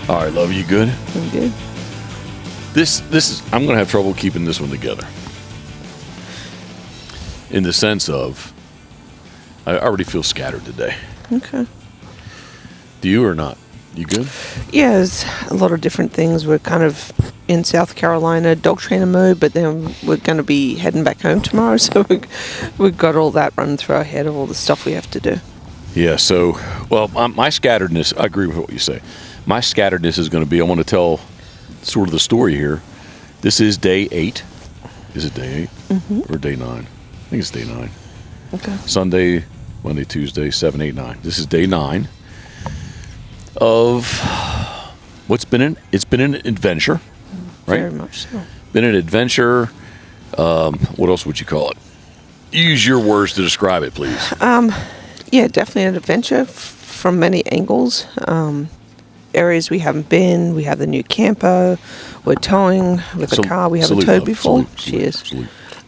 All right, love, you good? I'm good. This is, I'm going to have trouble keeping this one together. In the sense of, I already feel scattered today. Okay. Do you or not? You good? Yeah, there's a lot of different things. We're kind of in South Carolina dog trainer mode, but then we're going to be heading back home tomorrow, so we've got all that running through our head of all the stuff we have to do. Yeah, so, well, my scatteredness, I agree with what you say. My scatteredness is going to be, I want to tell sort of the story here. This is day 8. Is it day 8? Mm-hmm. Or day 9? I think it's day 9. Okay. Sunday, Monday, Tuesday, 7, 8, 9. This is day 9 of what's been it's been an adventure, right? Very much so. Been an adventure. What else would you call it? Use your words to describe it, please. Yeah, definitely an adventure from many angles. Areas we haven't been. We have the new camper. We're towing with a car we haven't towed before. Cheers.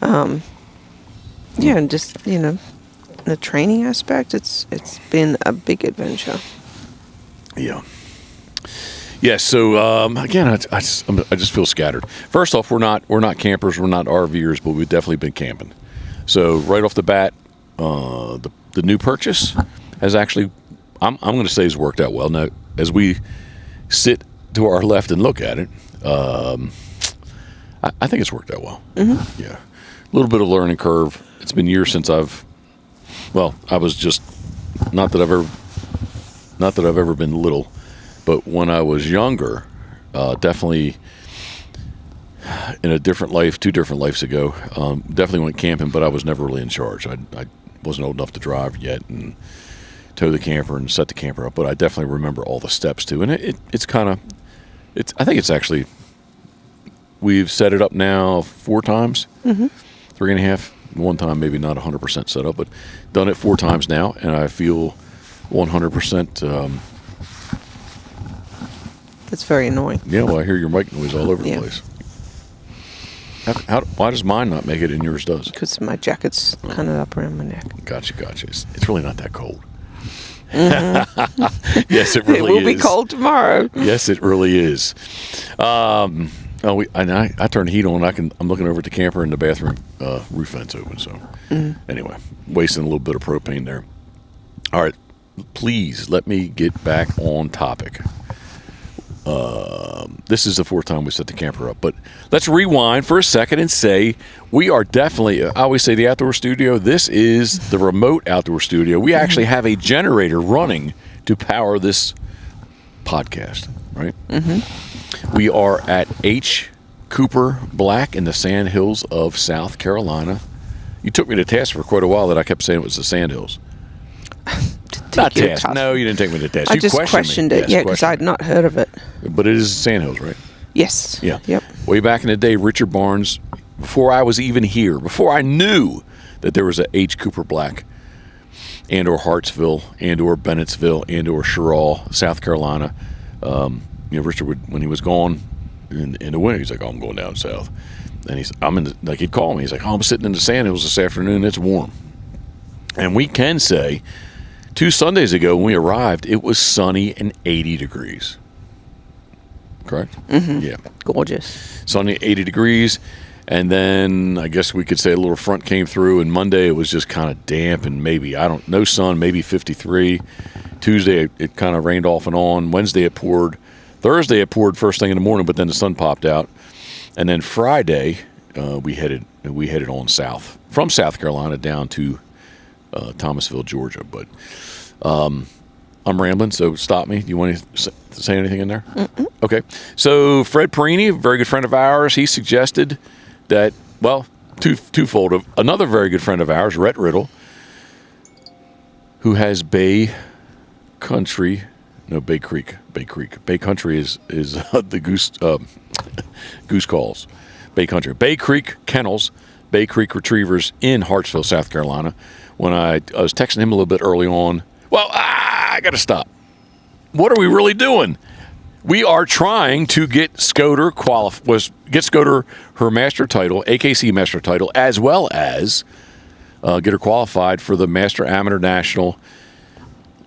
Yeah, and just, the training aspect, it's been a big adventure. Yeah. Yeah. So again, I just feel scattered. First off, we're not campers, we're not RVers, but we've definitely been camping. So right off the bat, the new purchase has actually, I'm going to say, has worked out well. Now, as we sit to our left and look at it, I think it's worked out well. Mm-hmm. Yeah. A little bit of learning curve. It's been years since I was just, not that I've ever been little, but when I was younger, definitely in a different life, 2 different lives ago, definitely went camping, but I was never really in charge. I wasn't old enough to drive yet and tow the camper and set the camper up, but I definitely remember all the steps too. And it's kind of, I think it's actually, we've set it up now 4 times, 3.5. One time maybe not 100% set up, but done it 4 times now, and I feel 100%. That's very annoying. Yeah, well, I hear your mic noise all over the place. Why does mine not make it and yours does? Because my jacket's kind of up around my neck. Gotcha. It's really not that cold. Yes, it really is. It will be cold tomorrow. Yes, it really is. I turned the heat on. I'm looking over at the camper and the bathroom roof vent's open. So anyway, wasting a little bit of propane there. All right, please let me get back on topic. This is the 4th time we set the camper up, but let's rewind for a second and say we are definitely, I always say the outdoor studio. This is the remote outdoor studio. We actually have a generator running to power this podcast, right? Mm-hmm. We are at H. Cooper Black in the Sand Hills of South Carolina. You took me to task for quite a while that I kept saying it was the Sand Hills. Not task. No, you didn't take me to task. I just questioned it. Yeah, because I'd not heard of it. But it is Sand Hills, right? Yes. Yeah. Yep. Way back in the day, Richard Barnes, before I was even here, before I knew that there was a H. Cooper Black and or Hartsville and or Bennettsville and or Sherall, South Carolina, Richard would, when he was gone in the winter, he's like, "Oh, I'm going down south." And he'd call me. He's like, "Oh, I'm sitting in the Sand Hills this afternoon. It's warm." And we can say 2 Sundays ago when we arrived, it was sunny and 80 degrees. Correct? Mm-hmm. Yeah. Gorgeous. Sunny, 80 degrees. And then I guess we could say a little front came through, and Monday it was just kind of damp and no sun, maybe 53. Tuesday it kind of rained off and on. Wednesday it poured. Thursday it poured first thing in the morning, but then the sun popped out. And then Friday we headed on south from South Carolina down to Thomasville, Georgia. But I'm rambling, so stop me. Do you want to say anything in there? Mm-mm. Okay. So Fred Perini, a very good friend of ours, he suggested that, well, twofold. Another very good friend of ours, Rhett Riddle, who has Bay Country. No, Bay Creek. Bay Country is the goose calls. Bay Country. Bay Creek Kennels, Bay Creek Retrievers in Hartsville, South Carolina. When I was texting him a little bit early on, well, I got to stop. What are we really doing? We are trying to get Scoter her master title, AKC master title, as well as get her qualified for the Master Amateur National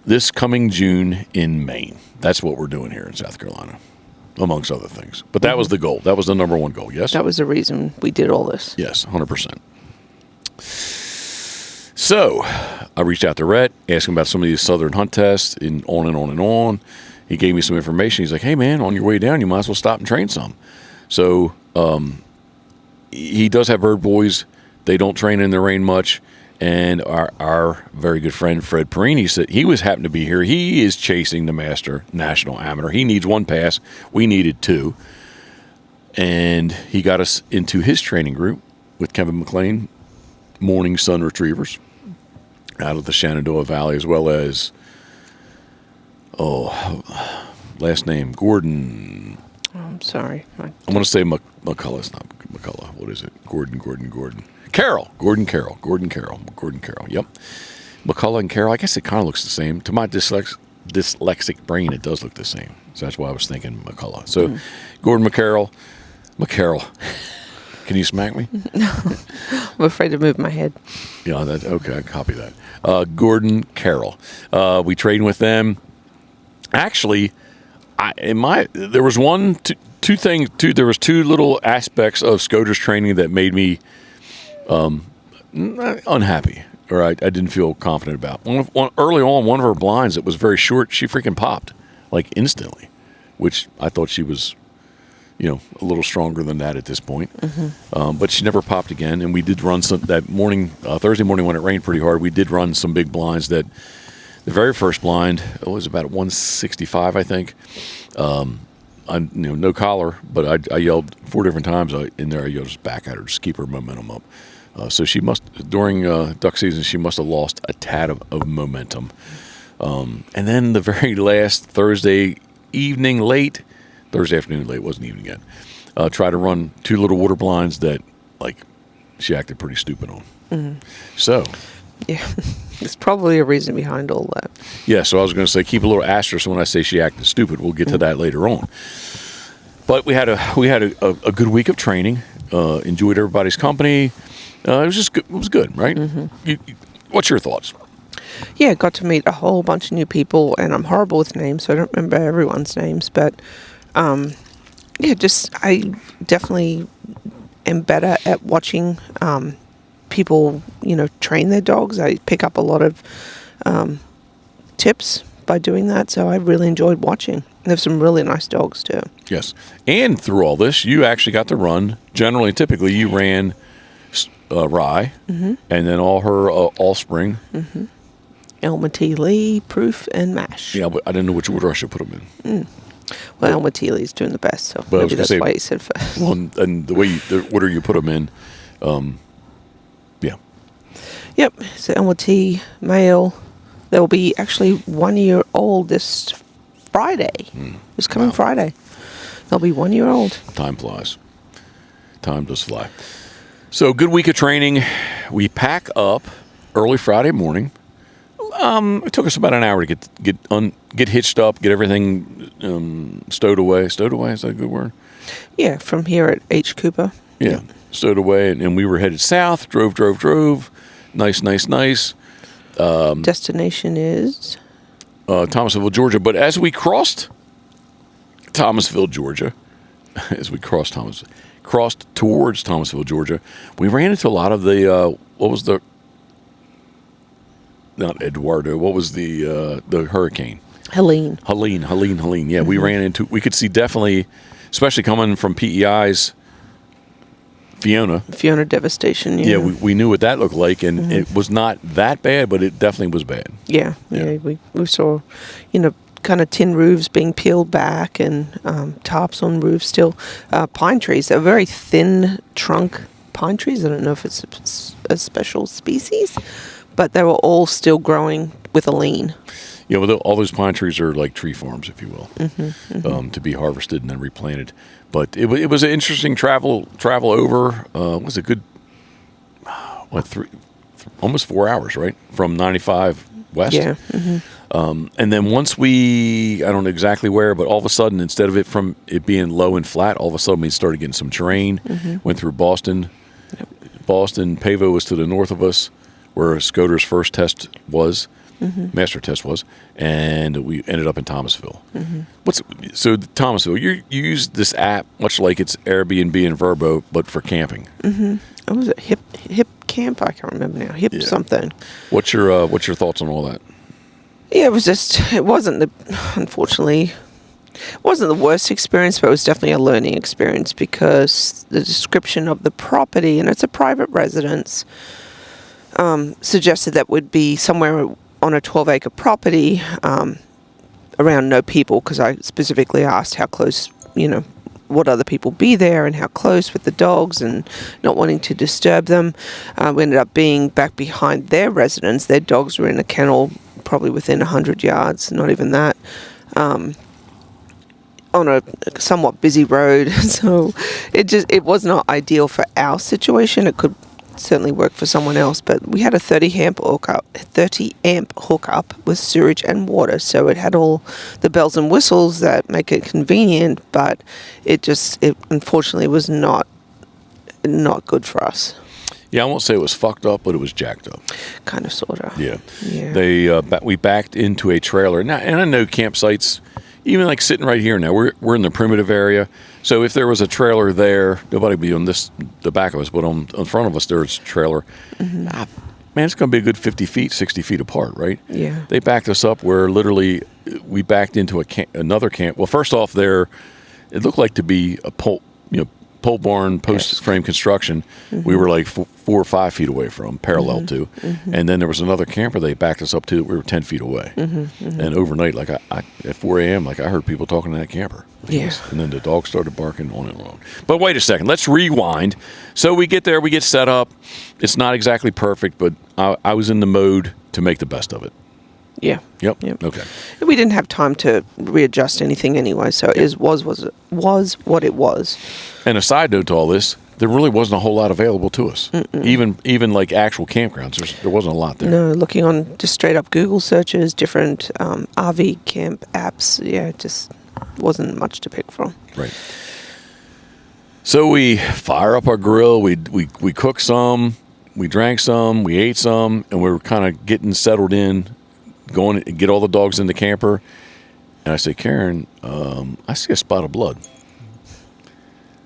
this coming June in Maine. That's what we're doing here in South Carolina, amongst other things. But that was the goal. That was the number one goal, yes? That was the reason we did all this. Yes, 100%. So I reached out to Rhett, asked him about some of these southern hunt tests, and on and on and on. He gave me some information. He's like, hey, man, on your way down, you might as well stop and train some. So he does have bird boys. They don't train in the rain much. And our very good friend, Fred Perini, said he happened to be here. He is chasing the Master National Amateur. He needs one pass. We needed two. And he got us into his training group with Kevin McLean, Morning Sun Retrievers, out of the Shenandoah Valley, as well as, last name, Gordon. I'm sorry. I'm going to say McCullough. It's not McCullough. What is it? Gordon. Carroll. Gordon Carroll. Yep. McCullough and Carroll. I guess it kind of looks the same. To my dyslexic brain, it does look the same. So that's why I was thinking McCullough. So Gordon McCarroll. Can you smack me? I'm afraid to move my head. Yeah, okay, I copy that. Gordon Carroll. We trained with them. Actually, there was there was two little aspects of Scoter's training that made me unhappy, or I didn't feel confident about. Early on, one of her blinds that was very short, she freaking popped, like instantly, which I thought she was, a little stronger than that at this point. But she never popped again, and we did run some that morning, Thursday morning when it rained pretty hard. We did run some big blinds. That the very first blind was about 165, I think. No collar, but I yelled 4 different times in there. I yelled just back at her, just keep her momentum up. So she must, during duck season, she must have lost a tad of momentum. And then the very last Thursday afternoon late, it wasn't evening yet, try to run 2 little water blinds that, she acted pretty stupid on. So. Yeah, there's probably a reason behind all that. Yeah, so I was going to say keep a little asterisk when I say she acted stupid. We'll get to that later on. But we had a good week of training. Enjoyed everybody's company. It was just good. It was good, right? What's your thoughts? Yeah, got to meet a whole bunch of new people, and I'm horrible with names, so I don't remember everyone's names. But I definitely am better at watching people, train their dogs. I pick up a lot of tips by doing that, so I really enjoyed watching. They have some really nice dogs too. Yes, and through all this, you actually got to run. Typically, you ran Rye, and then all her offspring. Elma T. Lee, Proof, and Mash. Yeah, but I didn't know which order I should put them in. Well, Elma T. Lee's doing the best, so maybe that's why you said first. Well, and the order you put them in, yeah. Yep, so Elma T. male. They'll be actually 1 year old this Friday. This coming Friday. They'll be 1 year old. Time flies. Time does fly. So, good week of training. We pack up early Friday morning. It took us about an hour to get hitched up, get everything stowed away. Stowed away, is that a good word? Yeah, from here at H. Cooper. Yeah, stowed away, and we were headed south. Drove. Nice. Destination is? Thomasville, Georgia. But as we crossed Thomasville, Georgia, crossed towards Thomasville, Georgia, we ran into a lot of the, not Eduardo, what was the hurricane? Helene. Yeah, we could see definitely, especially coming from PEI's Fiona devastation. Yeah, we knew what that looked like, and it was not that bad, but it definitely was bad. Yeah. We saw, kind of tin roofs being peeled back and tops on roofs still. Pine trees, they're very thin trunk pine trees. I don't know if it's a special species, but they were all still growing with a lean. Yeah, well, all those pine trees are like tree farms, if you will, to be harvested and then replanted. But it was an interesting travel over. It was a good, almost 4 hours, right? From 95 west. Yeah. And then once I don't know exactly where, but all of a sudden, instead of it being low and flat, all of a sudden we started getting some terrain. Went through Boston. Boston, Pavo was to the north of us, where Scoter's first test was. Master test was, and we ended up in Thomasville. So Thomasville, you use this app much like it's Airbnb and Vrbo, but for camping. What was it? Hip camp? I can't remember now. Hip something. What's your thoughts on all that? Yeah, it wasn't unfortunately, it wasn't the worst experience, but it was definitely a learning experience because the description of the property, and it's a private residence, suggested that would be somewhere on a 12-acre property around no people, because I specifically asked how close, would other people be there and how close with the dogs and not wanting to disturb them. We ended up being back behind their residence. Their dogs were in a kennel probably within 100 yards, not even that, on a somewhat busy road. So it was not ideal for our situation. It could certainly work for someone else, but we had a 30 amp hookup with sewage and water, so it had all the bells and whistles that make it convenient, but it unfortunately was not good for us. Yeah, I won't say it was fucked up, but it was jacked up. Kind of, sort of. Yeah. Yeah. We backed into a trailer. Now, and I know campsites, even like sitting right here now, we're in the primitive area. So if there was a trailer there, nobody would be on the back of us, but on front of us, there's a trailer. Man, it's going to be a good 50 feet, 60 feet apart, right? Yeah. They backed us up where literally we backed into another camp. Well, first off, it looked like to be a pole barn, post frame construction. We were like 4 or 5 feet away from, parallel to, and then there was another camper they backed us up to. We were 10 feet away, and overnight, like I at 4 a.m., like I heard people talking in that camper. Yeah. And then the dog started barking on and on. But wait a second, let's rewind. So we get there, we get set up. It's not exactly perfect, but I was in the mode to make the best of it. Yeah. Yep. Okay. We didn't have time to readjust anything anyway, so it was what it was. And a side note to all this, there really wasn't a whole lot available to us. Even like actual campgrounds, there wasn't a lot there. No, looking on just straight up Google searches, different RV camp apps, it just wasn't much to pick from. Right. So we fire up our grill, we cook some, we drank some, we ate some, and we were kind of getting settled in, going to get all the dogs in the camper. And I say, Karen, I see a spot of blood.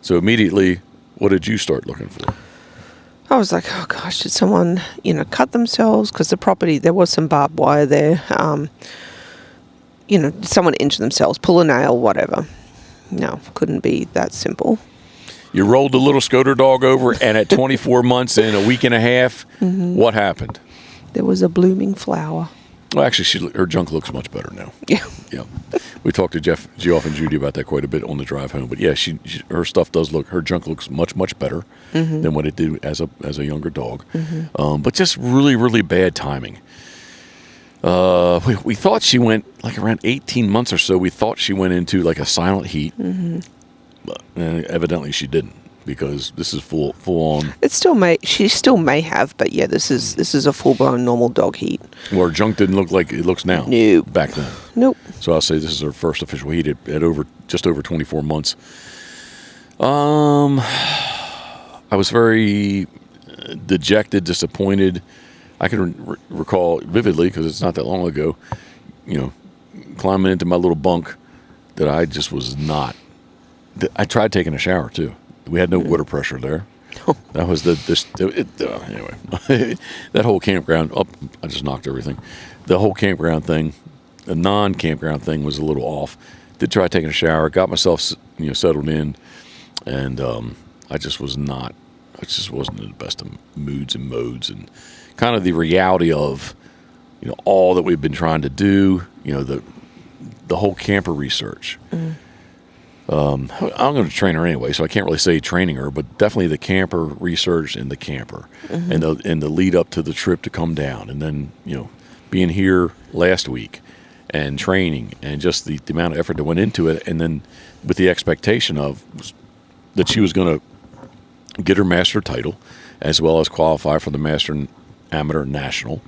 So immediately, what did you start looking for? I was like, oh gosh, did someone, cut themselves? Because the property, there was some barbed wire there. Did someone injure themselves, pull a nail, whatever. No, couldn't be that simple. You rolled the little Scoter dog over, and at 24 months and a week and a half, what happened? There was a blooming flower. Well, actually, her junk looks much better now. Yeah. Yeah. We talked to Geoff and Judy about that quite a bit on the drive home. But yeah, her stuff does her junk looks much, much better than what it did as a younger dog. But just really, really bad timing. We thought she went, like around 18 months or so, we thought she went into like a silent heat. But evidently she didn't, because this is full on. She still may have, but yeah, this is a full blown normal dog heat. Well, her junk didn't look like it looks now. No. Back then. Nope. So I'll say this is her first official heat at just over 24 months. I was very dejected, disappointed. I can recall vividly, because it's not that long ago, climbing into my little bunk, that I just was not. I tried taking a shower too. We had no water pressure there. That was anyway. That whole campground. I just knocked everything. The whole campground thing, the non-campground thing, was a little off. Did try taking a shower. Got myself settled in, and I just wasn't in the best of moods and modes, and kind of the reality of all that we've been trying to do. The whole camper research. I'm going to train her anyway, so I can't really say training her, but definitely the camper research and the camper, and the lead up to the trip to come down, and then being here last week and training, and just the amount of effort that went into it, and then with the expectation of that she was going to get her master title as well as qualify for the Master Amateur National.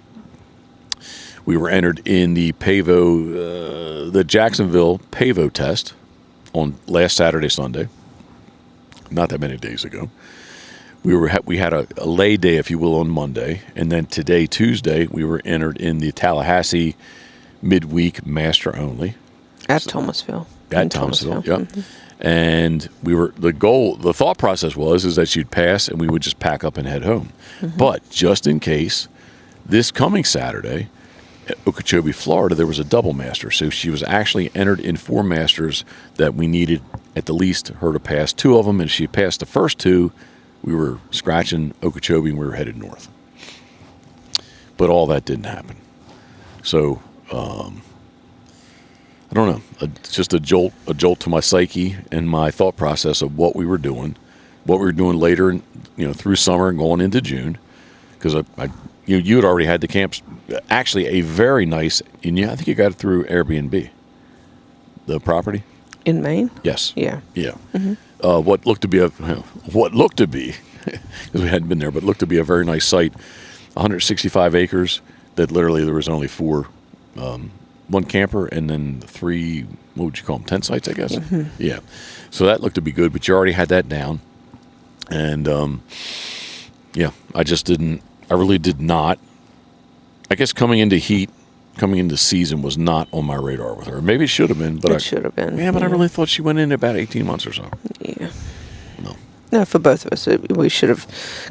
We were entered in the the Jacksonville Pavo test on last Saturday, Sunday, not that many days ago. we had a lay day, if you will, on Monday, and then today, Tuesday, we were entered in the Tallahassee midweek master only At Thomasville. at Thomasville. Yep. And the thought process is that she'd pass and we would just pack up and head home. But just in case, this coming Saturday at Okeechobee, Florida, there was a double master. So she was actually entered in 4 masters that we needed at the least her to pass 2 of them. And she passed the first 2. We were scratching Okeechobee and we were headed north. But all that didn't happen. So, I don't know. Just a jolt to my psyche and my thought process of what we were doing later, through summer and going into June, because you had already had the camps. Actually, a very nice, and I think you got it through Airbnb. The property In Maine? yes, Yeah. yeah. What looked to be because we hadn't been there, but looked to be a very nice site. 165 acres. That literally there was only 4. 1 camper and then 3, what would you call them, tent sites, I guess? Yeah. So that looked to be good, but you already had that down. And, I really did not. I guess coming into season was not on my radar with her. Maybe it should have been. But It should have been. Yeah, but I really thought she went in about 18 months or so. Yeah. No. No, for both of us, we should have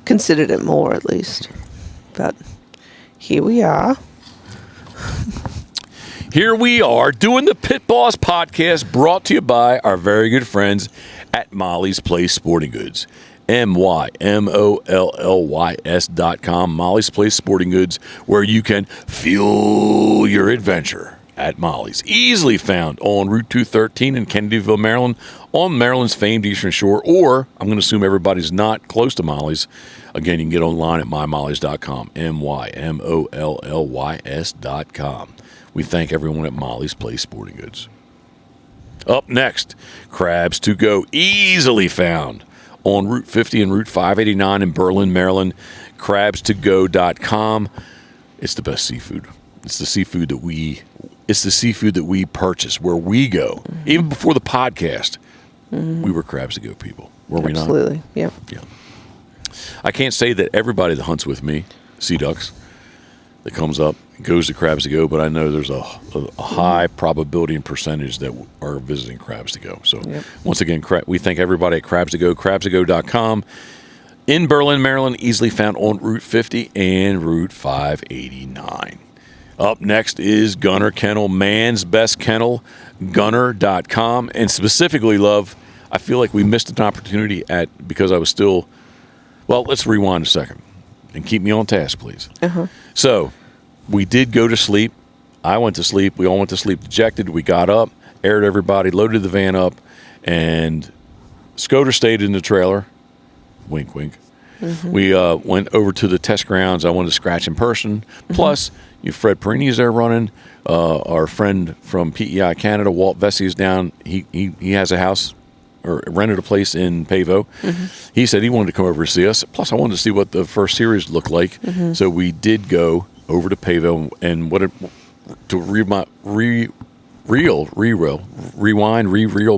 considered it more at least. But here we are. Here we are doing the Pit Boss podcast, brought to you by our very good friends at Molly's Place Sporting Goods. MYMOLLYS.com. Molly's Place Sporting Goods, where you can fuel your adventure at Molly's. Easily found on Route 213 in Kennedyville, Maryland, on Maryland's famed Eastern Shore, or I'm going to assume everybody's not close to Molly's. Again, you can get online at mymollys.com, MYMOLLYS.com. We thank everyone at Molly's Place Sporting Goods. Up next, Crabs to Go, easily found on Route 50 and Route 589 in Berlin, Maryland. Crabstogo.com. It's the best seafood. It's the seafood that we purchase where we go. Even before the podcast, we were Crabs to Go people. Were we not? Absolutely. Yeah. Yeah. I can't say that everybody that hunts with me, sea ducks, that comes up goes to Crabs to Go, but I know there's a high probability and percentage that are visiting Crabs to Go. So once again, we thank everybody at Crabs to Go, crabstogo.com. In Berlin, Maryland, easily found on Route 50 and Route 589. Up next is Gunner Kennel, man's best kennel, gunner.com. And specifically, love, I feel like we missed an opportunity because I was still, well, let's rewind a second and keep me on task, please. So we did go to sleep. I went to sleep. We all went to sleep dejected. We got up, aired everybody, loaded the van up, and Scoter stayed in the trailer. Wink, wink. We went over to the test grounds. I wanted to scratch in person. Plus, Fred Perini's there running. Our friend from PEI Canada, Walt Vesey, is down. He has a house or rented a place in Pavo. He said he wanted to come over and see us. Plus, I wanted to see what the first series looked like. So we did go over to Pavo and re-reel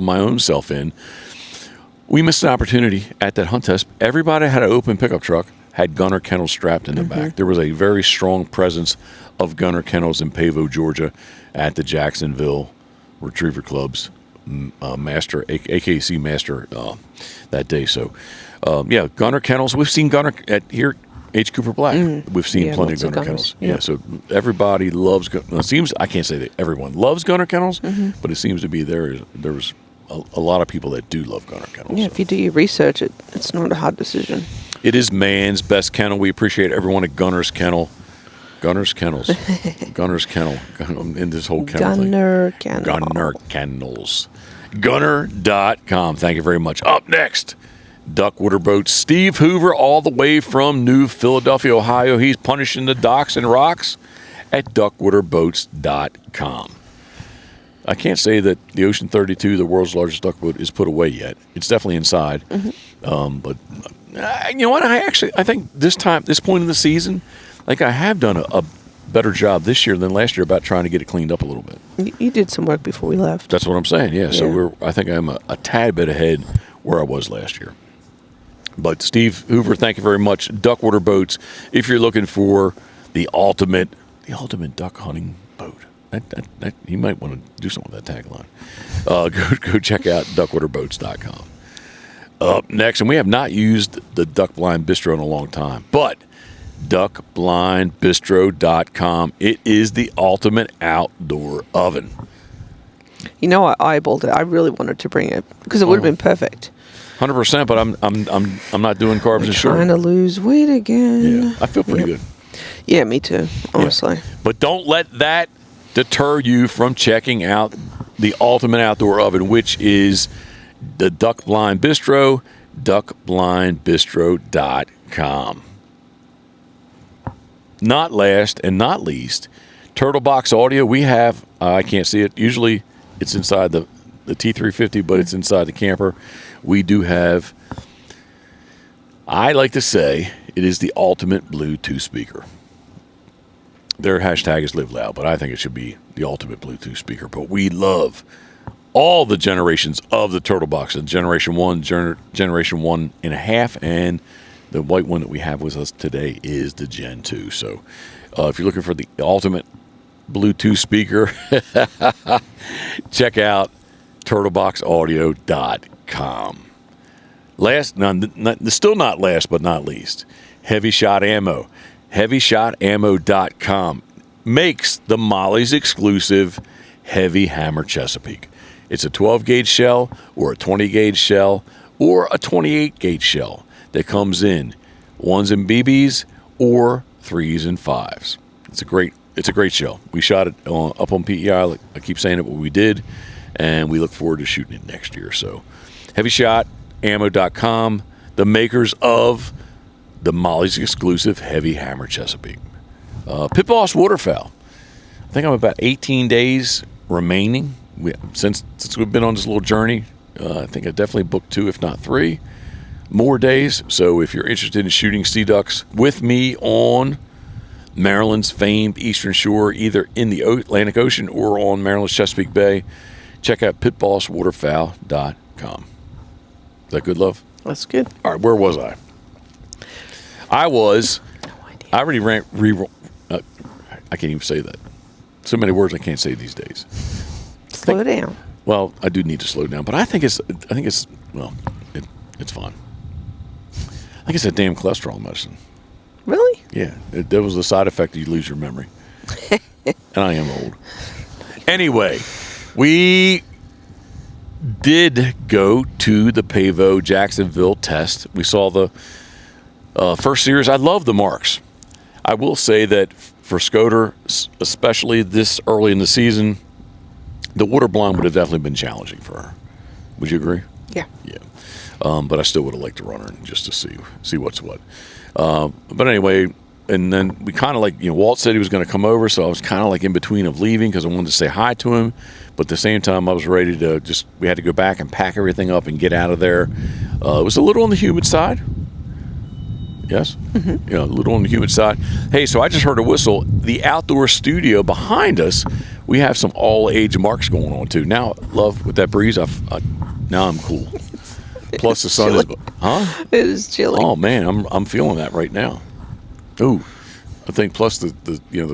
my own self in. We missed an opportunity at that hunt test. Everybody had an open pickup truck, had Gunner Kennels strapped in the back. There was a very strong presence of Gunner Kennels in Pavo, Georgia, at the Jacksonville Retriever Club's AKC Master that day. So, Gunner Kennels. We've seen Gunner here. H. Cooper Black. We've seen plenty of Gunner Kennels. Yeah, so everybody loves. It seems I can't say that everyone loves Gunner Kennels, but it seems to be there was a lot of people that do love Gunner Kennels. Yeah, if you do your research, it's not a hard decision. It is man's best kennel. We appreciate everyone at Gunner's Kennel. Gunner's Kennels. Gunner's Kennel. In this whole kennel Gunner thing. Kennel. Gunner Kennels. Gunner.com. Thank you very much. Up next, Duckwater Boats. Steve Hoover, all the way from New Philadelphia, Ohio. He's punishing the docks and rocks at duckwaterboats.com. I can't say that the Ocean 32, the world's largest duck boat, is put away yet. It's definitely inside. But you know what? I think this point in the season, I have done a better job this year than last year about trying to get it cleaned up a little bit. You did some work before we left. That's what I'm saying. Yeah. So I think I'm a tad bit ahead where I was last year. But Steve Hoover, thank you very much. Duckwater Boats. If you're looking for the ultimate duck hunting boat, that you might want to do something with that tagline. Go check out duckwaterboats.com. Up next, and we have not used the Duck Blind Bistro in a long time, but duckblindbistro.com. It is the ultimate outdoor oven. You know, I eyeballed it. I really wanted to bring it because it would have been perfect. 100%, but I'm not doing carbs and sugar. Trying to lose weight again. Yeah, I feel pretty good. Yeah, me too, honestly. Yeah. But don't let that deter you from checking out the ultimate outdoor oven, which is the Duck Blind Bistro, duckblindbistro.com. Not last and not least, Turtle Box Audio. We have, I can't see it. Usually it's inside the T350, but it's inside the camper. We do have, I like to say, it is the ultimate Bluetooth speaker. Their hashtag is Live Loud, but I think it should be the ultimate Bluetooth speaker. But we love all the generations of the Turtle Box. Generation 1, Generation 1.5, and the white one that we have with us today is the Gen 2. So if you're looking for the ultimate Bluetooth speaker, check out turtleboxaudio.com. Still not last but not least, Heavy Shot Ammo. HeavyShotAmmo.com makes the Molly's exclusive Heavy Hammer Chesapeake. It's a 12-gauge shell or a 20-gauge shell or a 28-gauge shell that comes in 1s and BBs or 3s and 5s. It's a great shell. We shot it up on PEI. I keep saying it, but we did, and we look forward to shooting it next year. So HeavyShotAmmo.com, the makers of the Molly's exclusive Heavy Hammer Chesapeake. Pitboss Waterfowl. I think I'm about 18 days remaining. Since we've been on this little journey, I think I definitely booked 2, if not 3 more days. So if you're interested in shooting sea ducks with me on Maryland's famed Eastern Shore, either in the Atlantic Ocean or on Maryland's Chesapeake Bay, check out pitbosswaterfowl.com. Is that good, love? That's good. All right, where was I? I already ran. I can't even say that. So many words I can't say these days. Slow down. Well, I do need to slow down, but I think it's fine. I think it's that damn cholesterol medicine. Really? Yeah, there was the side effect that you lose your memory. And I am old. Anyway, we did go to the Pavo Jacksonville test. We saw the first series. I love the marks. I will say that for Scoter, especially this early in the season, the water blind would have definitely been challenging for her. Would you agree? Yeah. Yeah. But I still would have liked to run her just to see what's what. But anyway, and then we kind of Walt said he was going to come over, so I was kind of in between of leaving because I wanted to say hi to him. But at the same time, I was ready to we had to go back and pack everything up and get out of there. It was a little on the humid side. Yes? Mm-hmm. A little on the humid side. Hey, so I just heard a whistle. The outdoor studio behind us, we have some all-age marks going on, too. Now, love, with that breeze, now I'm cool. Plus the sun chilly. is... Huh? It is chilly. Oh, man, I'm feeling that right now. Ooh. I think plus the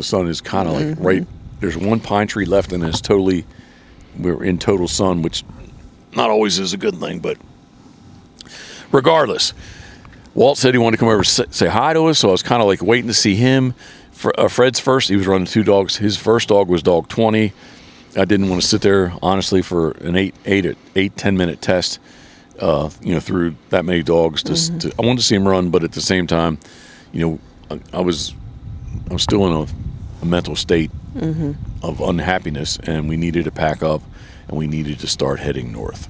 sun is kind of right... There's one pine tree left, and we're in total sun, which not always is a good thing, but regardless... Walt said he wanted to come over and say hi to us, so I was kind of waiting to see him. Fred's first, he was running 2 dogs. His first dog was dog 20. I didn't want to sit there, honestly, for an 10-minute test, through that many dogs. I wanted to see him run, but at the same time, I was still in a mental state of unhappiness, and we needed to pack up, and we needed to start heading north.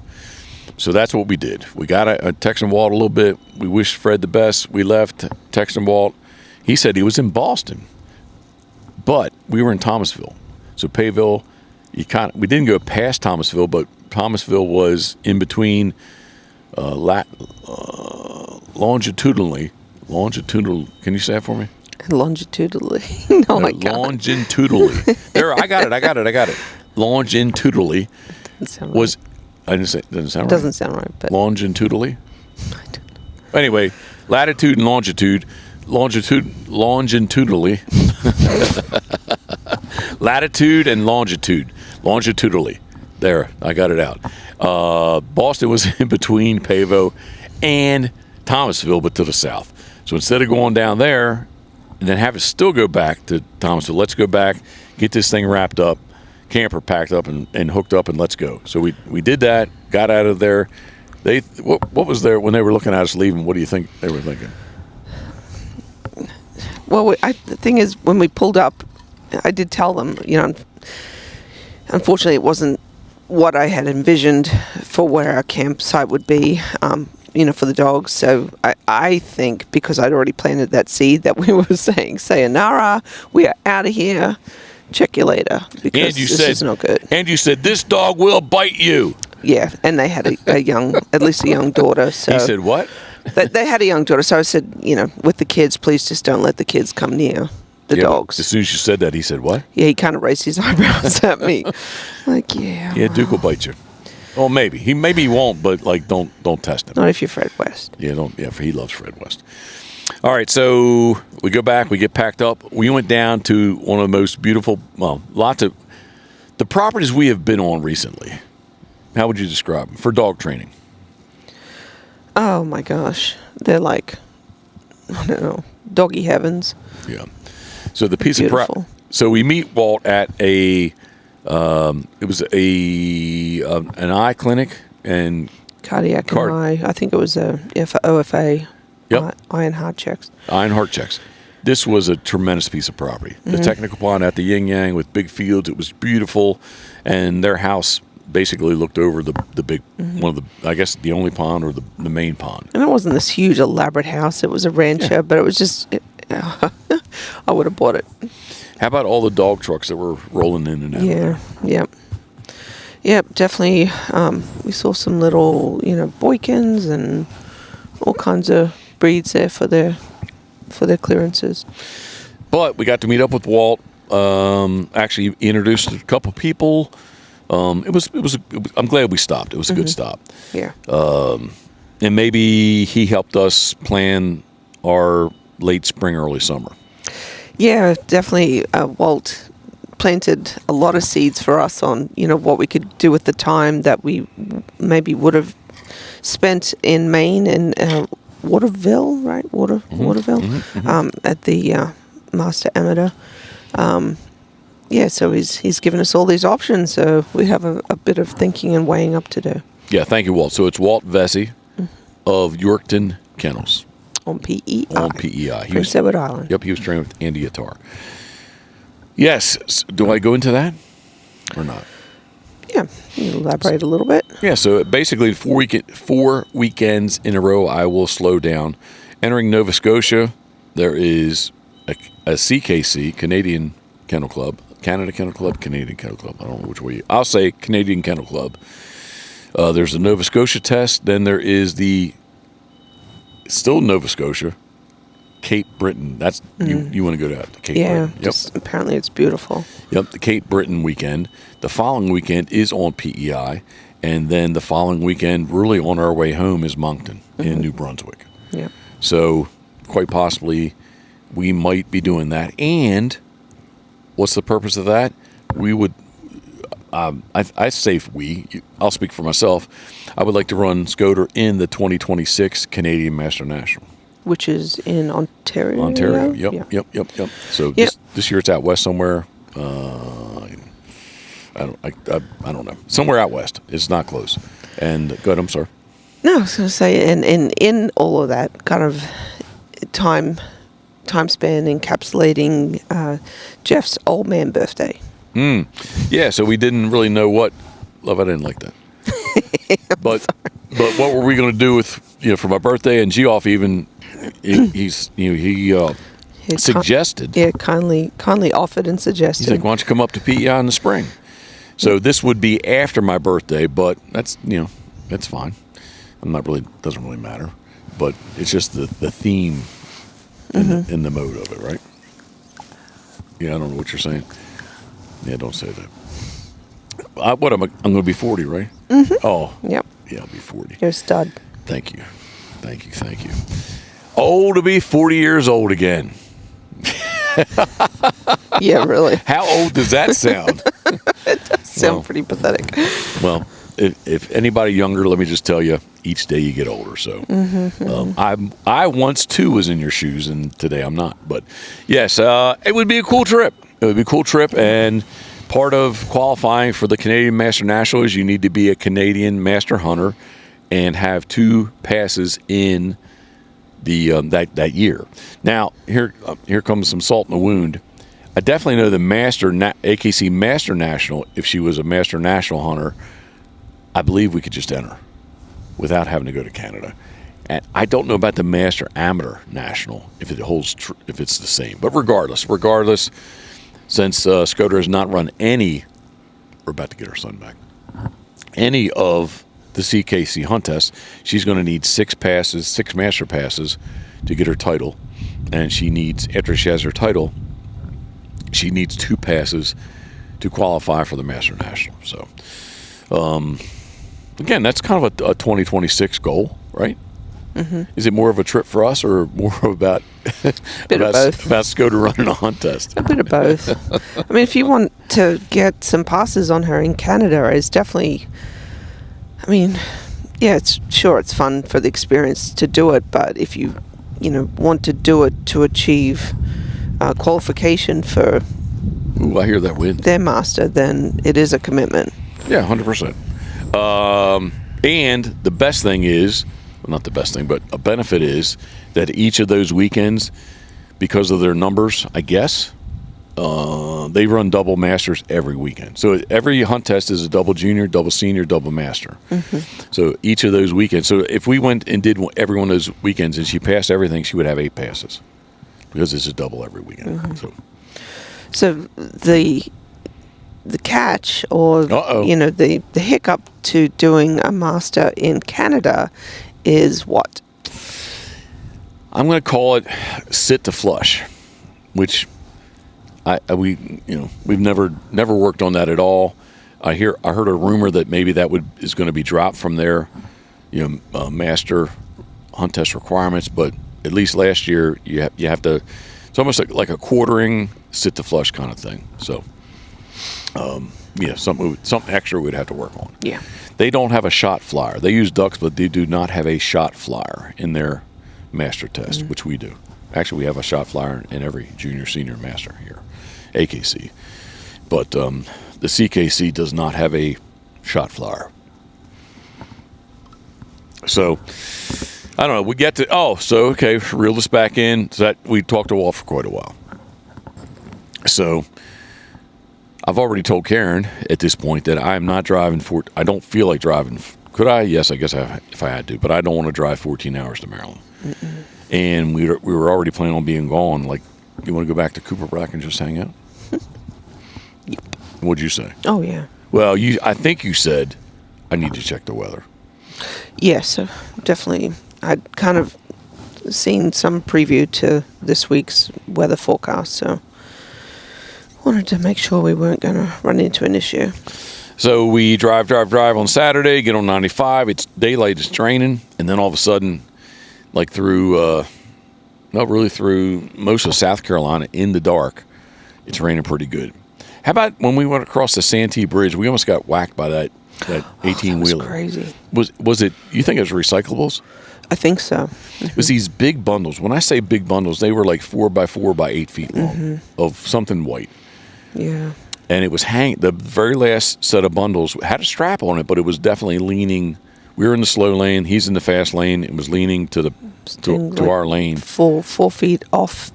So that's what we did. We got a texting Walt a little bit. We wished Fred the best. We left, texting Walt. He said he was in Boston, but we were in Thomasville. So Payville, we didn't go past Thomasville, but Thomasville was in between longitudinally. Can you say that for me? Longitudinally. No, I can't. Longitudinally. There, I got it. Longitudinally was. I didn't say it doesn't sound right. Doesn't sound right, but longitudinally. I don't know. Anyway, latitude and longitudinally. Latitude and longitudinally. There, I got it out. Boston was in between Pavo and Thomasville, but to the south. So instead of going down there and then have it still go back to Thomasville, let's go back, get this thing wrapped up, camper packed up and hooked up, and let's go. So we did that, got out of there. What was there when they were looking at us leaving? What do you think they were thinking? Well, the thing is, when we pulled up, I did tell them, unfortunately it wasn't what I had envisioned for where our campsite would be, for the dogs. So I think because I'd already planted that seed that we were saying, sayonara, we are out of here, check you later, because this is not good. And you said, this dog will bite you. Yeah, and they had at least a young daughter. So he said what? They had a young daughter, so I said, with the kids, please just don't let the kids come near the dogs. As soon as you said that, he said what? Yeah, he kind of raised his eyebrows at me. Like, yeah. Yeah, Duke will bite you. Well, maybe. He won't, but don't test him. Not if you're Fred West. Yeah, don't. Yeah, he loves Fred West. All right, so we go back, we get packed up. We went down to one of the most beautiful, lots of the properties we have been on recently. How would you describe them for dog training? Oh my gosh, they're like, I don't know, doggy heavens. Yeah. So the piece Beautiful. of property. So we meet Walt at it was an eye clinic and cardiac and eye. I think it was for OFA. Yep. Eye and heart checks. Eye and heart checks. This was a tremendous piece of property. The technical pond at the Yin Yang with big fields. It was beautiful, and their house basically looked over the big one of the, I guess, the only pond or the main pond. And it wasn't this huge elaborate house. It was a rancher, but it was just. I would have bought it. How about all the dog trucks that were rolling in and out? Yeah. Yep. Definitely. We saw some little, Boykins and all kinds of breeds there for their clearances. But we got to meet up with Walt. Actually, he introduced a couple people. I'm glad we stopped. It was a good stop. Yeah. And maybe he helped us plan our late spring, early summer. Yeah, definitely. Walt planted a lot of seeds for us on, what we could do with the time that we maybe would have spent in Maine and Waterville, right? Waterville, at the Master Amateur. So he's given us all these options, so we have a bit of thinking and weighing up to do. Yeah, thank you, Walt. So it's Walt Vesey of Yorkton Kennels. On PEI. On PEI. Prince Edward Island. Yep, he was trained with Andy Attar. Yes. Do I go into that or not? Yeah, you elaborate a little bit. Yeah, so basically 4 weekends in a row, I will slow down. Entering Nova Scotia, there is a CKC, Canadian Kennel Club, Canada Kennel Club, Canadian Kennel Club. I don't know which way. I'll say Canadian Kennel Club. There's the Nova Scotia test. Then there is still Nova Scotia, Cape Breton. That's you want to go to Cape Breton. Yep. Apparently it's beautiful. Yep, the Cape Breton weekend. The following weekend is on PEI, and then the following weekend, really on our way home, is Moncton in New Brunswick. Yeah. So quite possibly we might be doing that. And what's the purpose of that? We would. I say I'll speak for myself. I would like to run Scoter in the 2026 Canadian Master National, which is in Ontario. Ontario. Yep. So this year it's out west somewhere. I don't know. Somewhere out west. It's not close. And go ahead. I'm sorry. No, I was going to say, and in all of that kind of time span encapsulating Jeff's old man birthday. Yeah, so we didn't really know what. Love, I didn't like that. But what were we going to do with for my birthday and Geoff even he suggested. Kindly offered and suggested. He's like, why don't you come up to PEI in the spring? So this would be after my birthday, but that's that's fine. Doesn't really matter. But it's just the theme in the mode of it, right? Yeah, I don't know what you're saying. Yeah, don't say that. I'm going to be 40, right? Mm-hmm. Oh. Yep. Yeah, I'll be 40. You're a stud. Thank you. Thank you. Oh, to be 40 years old again. Yeah, really. How old does that sound? It does sound pretty pathetic. Well, if anybody younger, let me just tell you, each day you get older. So I once too was in your shoes, and today I'm not. But yes, it would be a cool trip. And part of qualifying for the Canadian Master National is you need to be a Canadian Master Hunter and have 2 passes in the that year. Now here comes some salt in the wound. I definitely know the AKC Master National. If she was a Master National hunter, I believe we could just enter without having to go to Canada. And I don't know about the Master Amateur National if it holds if it's the same. But regardless, since Scoter has not run any, we're about to get her son back, any of the CKC hunt tests, she's going to need 6 master passes to get her title. And she needs, after she has her title, she needs 2 passes to qualify for the Master National. So, again, that's kind of a 2026 goal, right? Mm-hmm. Is it more of a trip for us or more about about Scoter running a hunt test? A bit of both. I mean, if you want to get some passes on her in Canada, it's definitely, I mean, yeah, it's fun for the experience to do it, but if you want to do it to achieve qualification for I hear that wind. Their master, then it is a commitment. Yeah, 100%. And the best thing is, well, not the best thing, but a benefit is that each of those weekends, because of their numbers, I guess, they run double masters every weekend. So every hunt test is a double junior, double senior, double master. Mm-hmm. So each of those weekends. So if we went and did every one of those weekends and she passed everything, she would have 8 passes because it's a double every weekend. Mm-hmm. So the catch or the hiccup to doing a master in Canada is what? I'm going to call it sit to flush, which we've never worked on that at all. I heard a rumor that maybe that is going to be dropped from their master hunt test requirements, but at least last year you have to. It's almost like a quartering sit to flush kind of thing. So, something extra we'd have to work on. Yeah. They don't have a shot flyer. They use ducks, but they do not have a shot flyer in their master test, which we do. Actually, we have a shot flyer in every junior, senior, master here, AKC. But the CKC does not have a shot flyer. So, I don't know. We get to, reel this back in. So that we talked to Walt for quite a while. So, I've already told Karen at this point that I am not driving I don't feel like driving. Could I? Yes, I guess if I had to, but I don't want to drive 14 hours to Maryland. Mm-mm. And we were already planning on being gone. Like, you want to go back to Cooper Brack and just hang out? Yep. What'd you say? Oh, yeah. Well, I think you said I need to check the weather. Yes, definitely. I'd kind of seen some preview to this week's weather forecast, so wanted to make sure we weren't going to run into an issue. So we drive on Saturday, get on 95. It's daylight, it's raining, and then all of a sudden, like through most of South Carolina in the dark, it's raining pretty good. How about when we went across the Santee Bridge? We almost got whacked by that 18-wheeler. That was crazy. Was it? You think it was recyclables? I think so. Mm-hmm. It was these big bundles. When I say big bundles, they were like 4x4 by 8 feet long of something white. Yeah. And it was the very last set of bundles had a strap on it, but it was definitely leaning. We were in the slow lane. He's in the fast lane. It was leaning to our lane. 4 feet off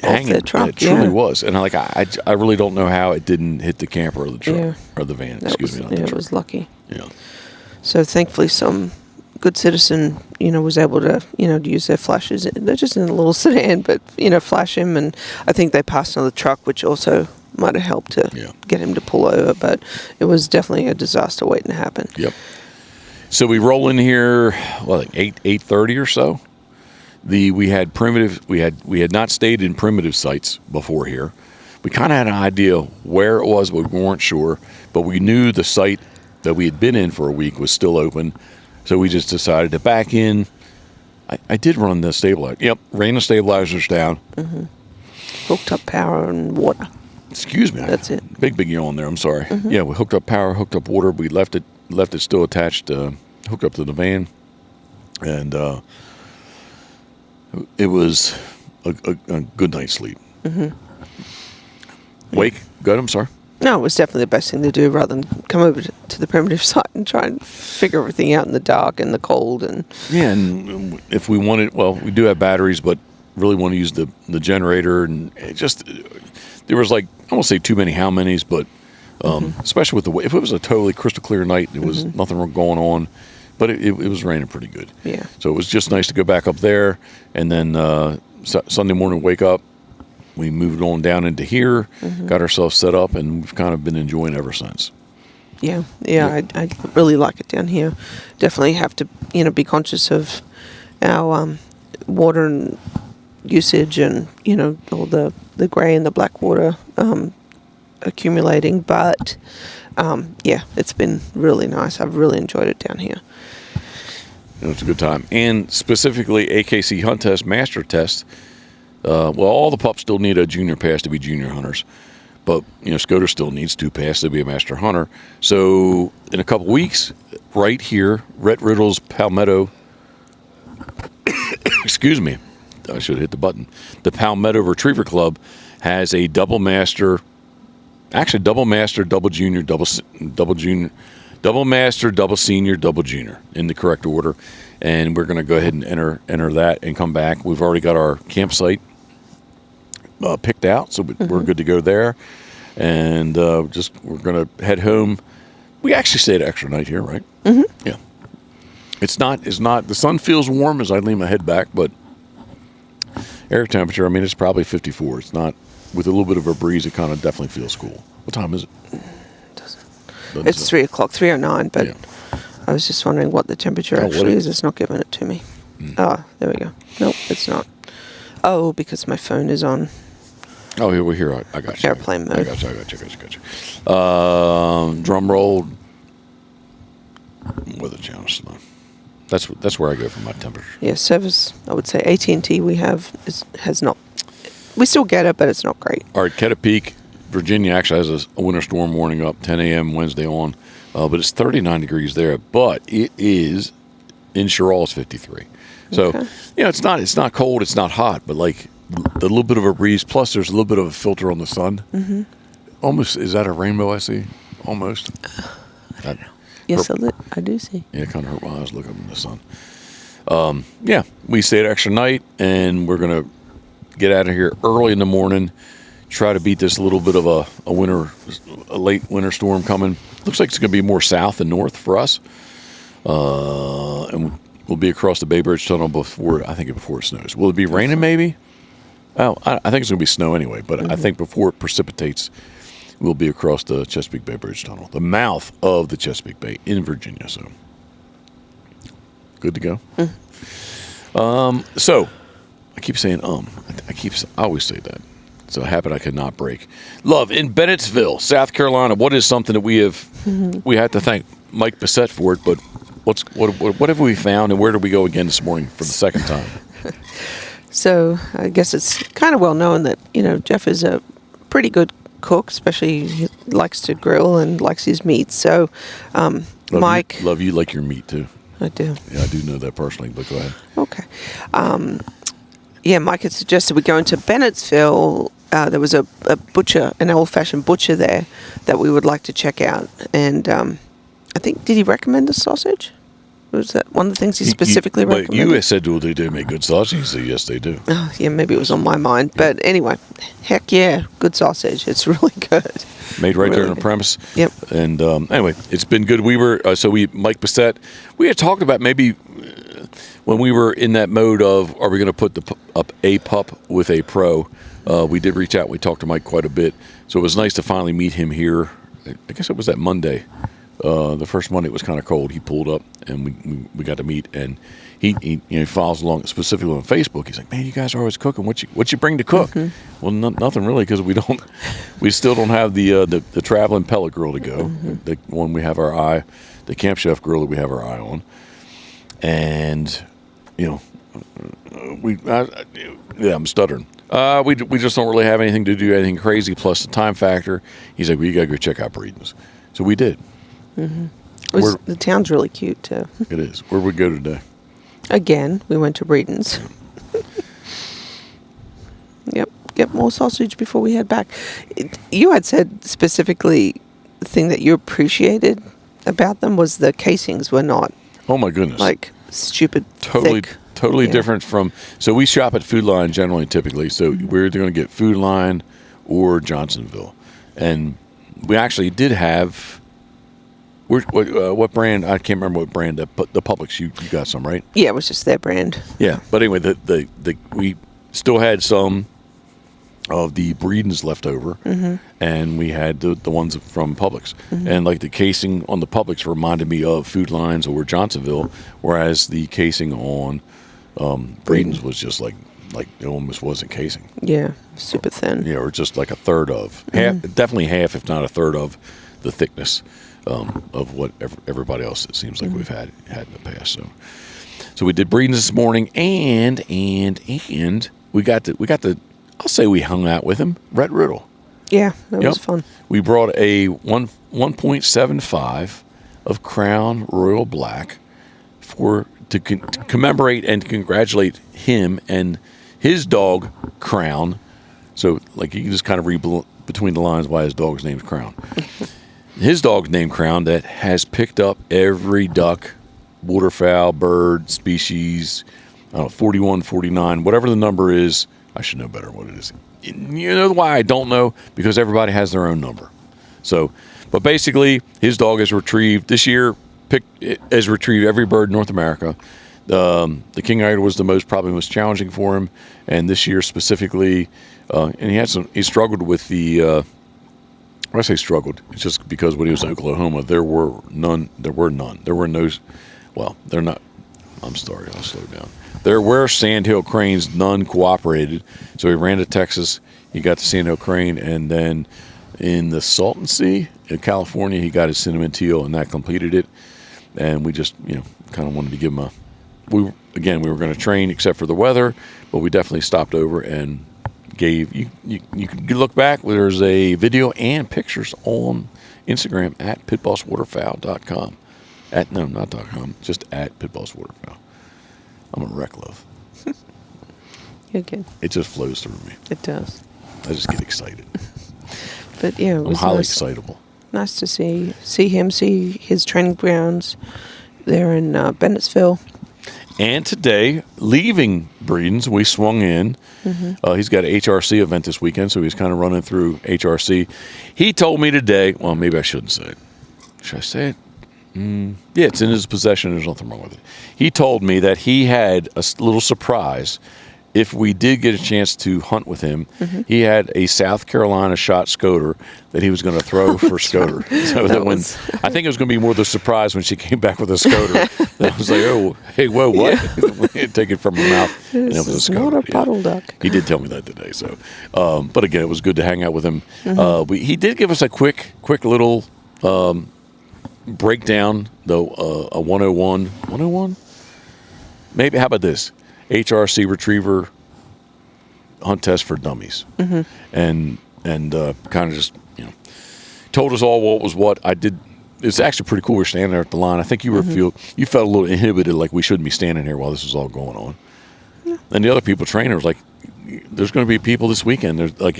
the truck. It truly was. And I really don't know how it didn't hit the camper or the truck or the van. It was lucky. Yeah. So thankfully some good citizen, was able to, use their flashes. They're just in a little sedan, but, flash him. And I think they passed on the truck, which also might have helped to get him to pull over. But it was definitely a disaster waiting to happen. Yep. So we roll in here, like 8:30 or so. We had not stayed in primitive sites before here. We kind of had an idea where it was, but we weren't sure. But we knew the site that we had been in for a week was still open. So we just decided to back in, I did run the stabilizer. Yep, ran the stabilizers down. Hooked up power and water. Excuse me. That's it. Big yawn there. I'm sorry. Yeah, we hooked up power, hooked up water. We left it still attached, hooked up to the van, and it was a good night's sleep. Wake, good. I'm sorry. No, it was definitely the best thing to do rather than come over to the primitive site and try and figure everything out in the dark and the cold. And yeah, and if we wanted, well, we do have batteries, but really want to use the generator, and it just, there was like, I won't say too many how many's, but especially with the way, if it was a totally crystal clear night, there was nothing going on, but it was raining pretty good. Yeah. So it was just nice to go back up there, and then Sunday morning wake up, we moved on down into here, got ourselves set up, and we've kind of been enjoying ever since. Yeah. I really like it down here. Definitely have to, be conscious of our water and usage, and all the grey and the black water accumulating. But yeah, it's been really nice. I've really enjoyed it down here. It's a good time, and specifically AKC Hunt Test Master Test. Well, all the pups still need a junior pass to be junior hunters, but Scoter still needs 2 passes to be a master hunter. So in a couple weeks, right here, Rhett Riddle's Palmetto. Excuse me, I should have hit the button. The Palmetto Retriever Club has a double master, double junior, double junior, double master, double senior, double junior in the correct order, and we're going to go ahead and enter that and come back. We've already got our campsite picked out, so we're good to go there, and we're going to head home. We actually stayed an extra night here, right? Yeah. It's not. The sun feels warm as I lean my head back, but air temperature, it's probably 54. It's not, with a little bit of a breeze, it kind of definitely feels cool. What time is it? It's 3 o'clock, 3:09, but yeah. I was just wondering what the temperature actually is. It's not giving it to me. Oh, there we go. Nope, it's not. Oh, because my phone is on. Oh, here we're here. I got you. Airplane mode. I got you. Drum roll. Weather channel. That's where I go for my temperature. Yeah, service. I would say AT&T we have has not. We still get it, but it's not great. All right, Chesapeake, Virginia actually has a winter storm warning up 10 a.m. Wednesday on, but it's 39 degrees there. But it is in Sherall, it's 53. So Okay. It's not cold, it's not hot, but like the little bit of a breeze. Plus, there's a little bit of a filter on the sun. Almost, is that a rainbow I see? Almost. I don't know. Yes, I do see. Yeah, it kind of hurt my eyes looking in the sun. Yeah, we stayed extra night, and we're gonna get out of here early in the morning. Try to beat this little bit of a late winter storm coming. Looks like it's going to be more south than north for us. And we'll be across the Bay Bridge Tunnel before it snows. Will it be raining maybe? Oh, I think it's going to be snow anyway, but I think before it precipitates, we'll be across the Chesapeake Bay Bridge Tunnel, the mouth of the Chesapeake Bay in Virginia. So good to go. So I keep saying I always say that. It's a habit I cannot break. Love, in Bennettsville, South Carolina, what is something that we have to thank Mike Bissett for it, but what have we found, and where did we go again this morning for the second time? So I guess it's kind of well known that, Jeff is a pretty good cook, especially he likes to grill and likes his meat. So Mike... Love you like your meat too. I do. Yeah, I do know that personally, but go ahead. Okay. Mike had suggested we go into Bennettsville. There was a butcher, an old-fashioned butcher there that we would like to check out. And I think, did he recommend the sausage? Was that one of the things he specifically recommended? You said, well, they do make good sausage. He said, yes, they do. Oh, yeah, maybe it was on my mind. But anyway, heck yeah, good sausage. It's really good. Made right there on the premise. Yep. And anyway, it's been good. We were, Mike Bissett, we had talked about maybe when we were in that mode of, are we going to put up a pup with a pro? We did reach out. We talked to Mike quite a bit. So it was nice to finally meet him here. I guess it was that Monday. The first Monday it was kind of cold. He pulled up and we got to meet, and he follows along specifically on Facebook. He's like, man, you guys are always cooking. What you bring to cook? Well, nothing really, because we still don't have the traveling pellet grill to go. The one we have our eye, the Camp Chef grill that we have our eye on, and I'm stuttering. We just don't really have anything to do, anything crazy. Plus the time factor. He's like, well, you gotta go check out Breedens. So we did. The town's really cute too. It is. Where we go today? Again, we went to Breedens. Yep. Get more sausage before we head back. You had said specifically the thing that you appreciated about them was the casings were not. Oh my goodness! Like stupid. Totally thick. different from. So we shop at Food Line generally, typically. So we're either going to get Food Line or Johnsonville, and we actually did have. What brand? I can't remember what brand. The Publix. You got some, right? Yeah, it was just their brand. Yeah, but anyway, we still had some of the Breedens left over, and we had the ones from Publix, and like the casing on the Publix reminded me of Food Lines or Johnsonville, whereas the casing on Breedens was just like it almost wasn't casing. Yeah, super thin. Yeah, or just like a third of half, definitely half, if not a third of the thickness of what everybody else it seems like we've had in the past. So we did Breedens this morning, and we got to. I'll say we hung out with him, Rhett Riddle. Yeah, that was fun. We brought a 1.75 of Crown Royal Black to commemorate and congratulate him and his dog Crown. So, like, you can just kind of read between the lines why his dog's name's Crown. His dog's named Crown that has picked up every duck, waterfowl, bird, species, 41, 49, whatever the number is. I should know better what it is. You know why I don't know? Because everybody has their own number. So, but basically, his dog has retrieved this year. Has retrieved every bird in North America. The King Idol was probably most challenging for him, and this year specifically, and he struggled with the. When I say struggled, it's just because when he was in Oklahoma, there were none. There were no. Well, they're not. I'm sorry, I'll slow down. There were sandhill cranes, none cooperated. So he ran to Texas, he got the sandhill crane, and then in the Salton Sea in California, he got his cinnamon teal, and that completed it. And we just, kind of wanted to give him we were going to train except for the weather, but we definitely stopped over and gave, you can look back, there's a video and pictures on Instagram at pitbosswaterfowl.com. Not .com, just at pitbosswaterfowl. I'm a wreck, love. You're good. It just flows through me. It does. I just get excited. But yeah, it was I'm highly excitable. Nice to see him, see his training grounds there in Bennettsville. And today, leaving Breedens, we swung in. He's got an HRC event this weekend, so he's kind of running through HRC. He told me today, well, maybe I shouldn't say it. Should I say it? Yeah, it's in his possession. There's nothing wrong with it. He told me that he had a little surprise. If we did get a chance to hunt with him, he had a South Carolina shot scoter that he was going to throw for scoter. So that I think it was going to be more the surprise when she came back with a scoter. I was like, oh, hey, whoa, what? Yeah. Take it from her mouth. And it was a scoter. Not a puddle duck. He did tell me that today. So, but again, it was good to hang out with him. He did give us a quick little breakdown, though, a 101. Maybe, how about this? HRC retriever hunt test for dummies, and kind of just told us all what was what. I did. It's actually pretty cool. We're standing there at the line. I think you you felt a little inhibited, like we shouldn't be standing here while this is all going on. Yeah. And the other trainers, like, there's going to be people this weekend. There's like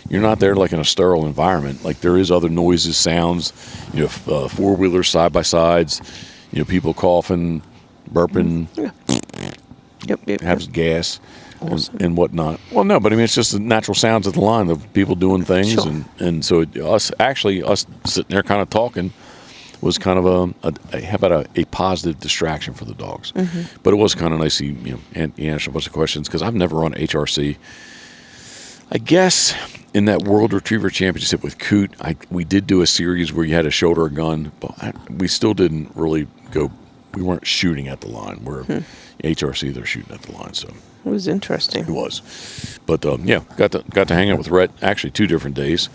you're not there like in a sterile environment. Like there is other noises, sounds, four-wheelers, side-by-sides, people coughing, burping. Yeah. Yep. Has gas and whatnot. Well, no, but I mean, it's just the natural sounds of the line of people doing things. Sure. And so us sitting there kind of talking was kind of a positive distraction for the dogs. But it was kind of nice to answer a bunch of questions because I've never run HRC. I guess in that World Retriever Championship with Coot, we did do a series where you had to shoulder a gun, but we still didn't really go. We weren't shooting at the line. We're HRC, they're shooting at the line. So it was interesting. It was, but got to hang out with Rhett. Actually, 2 different days.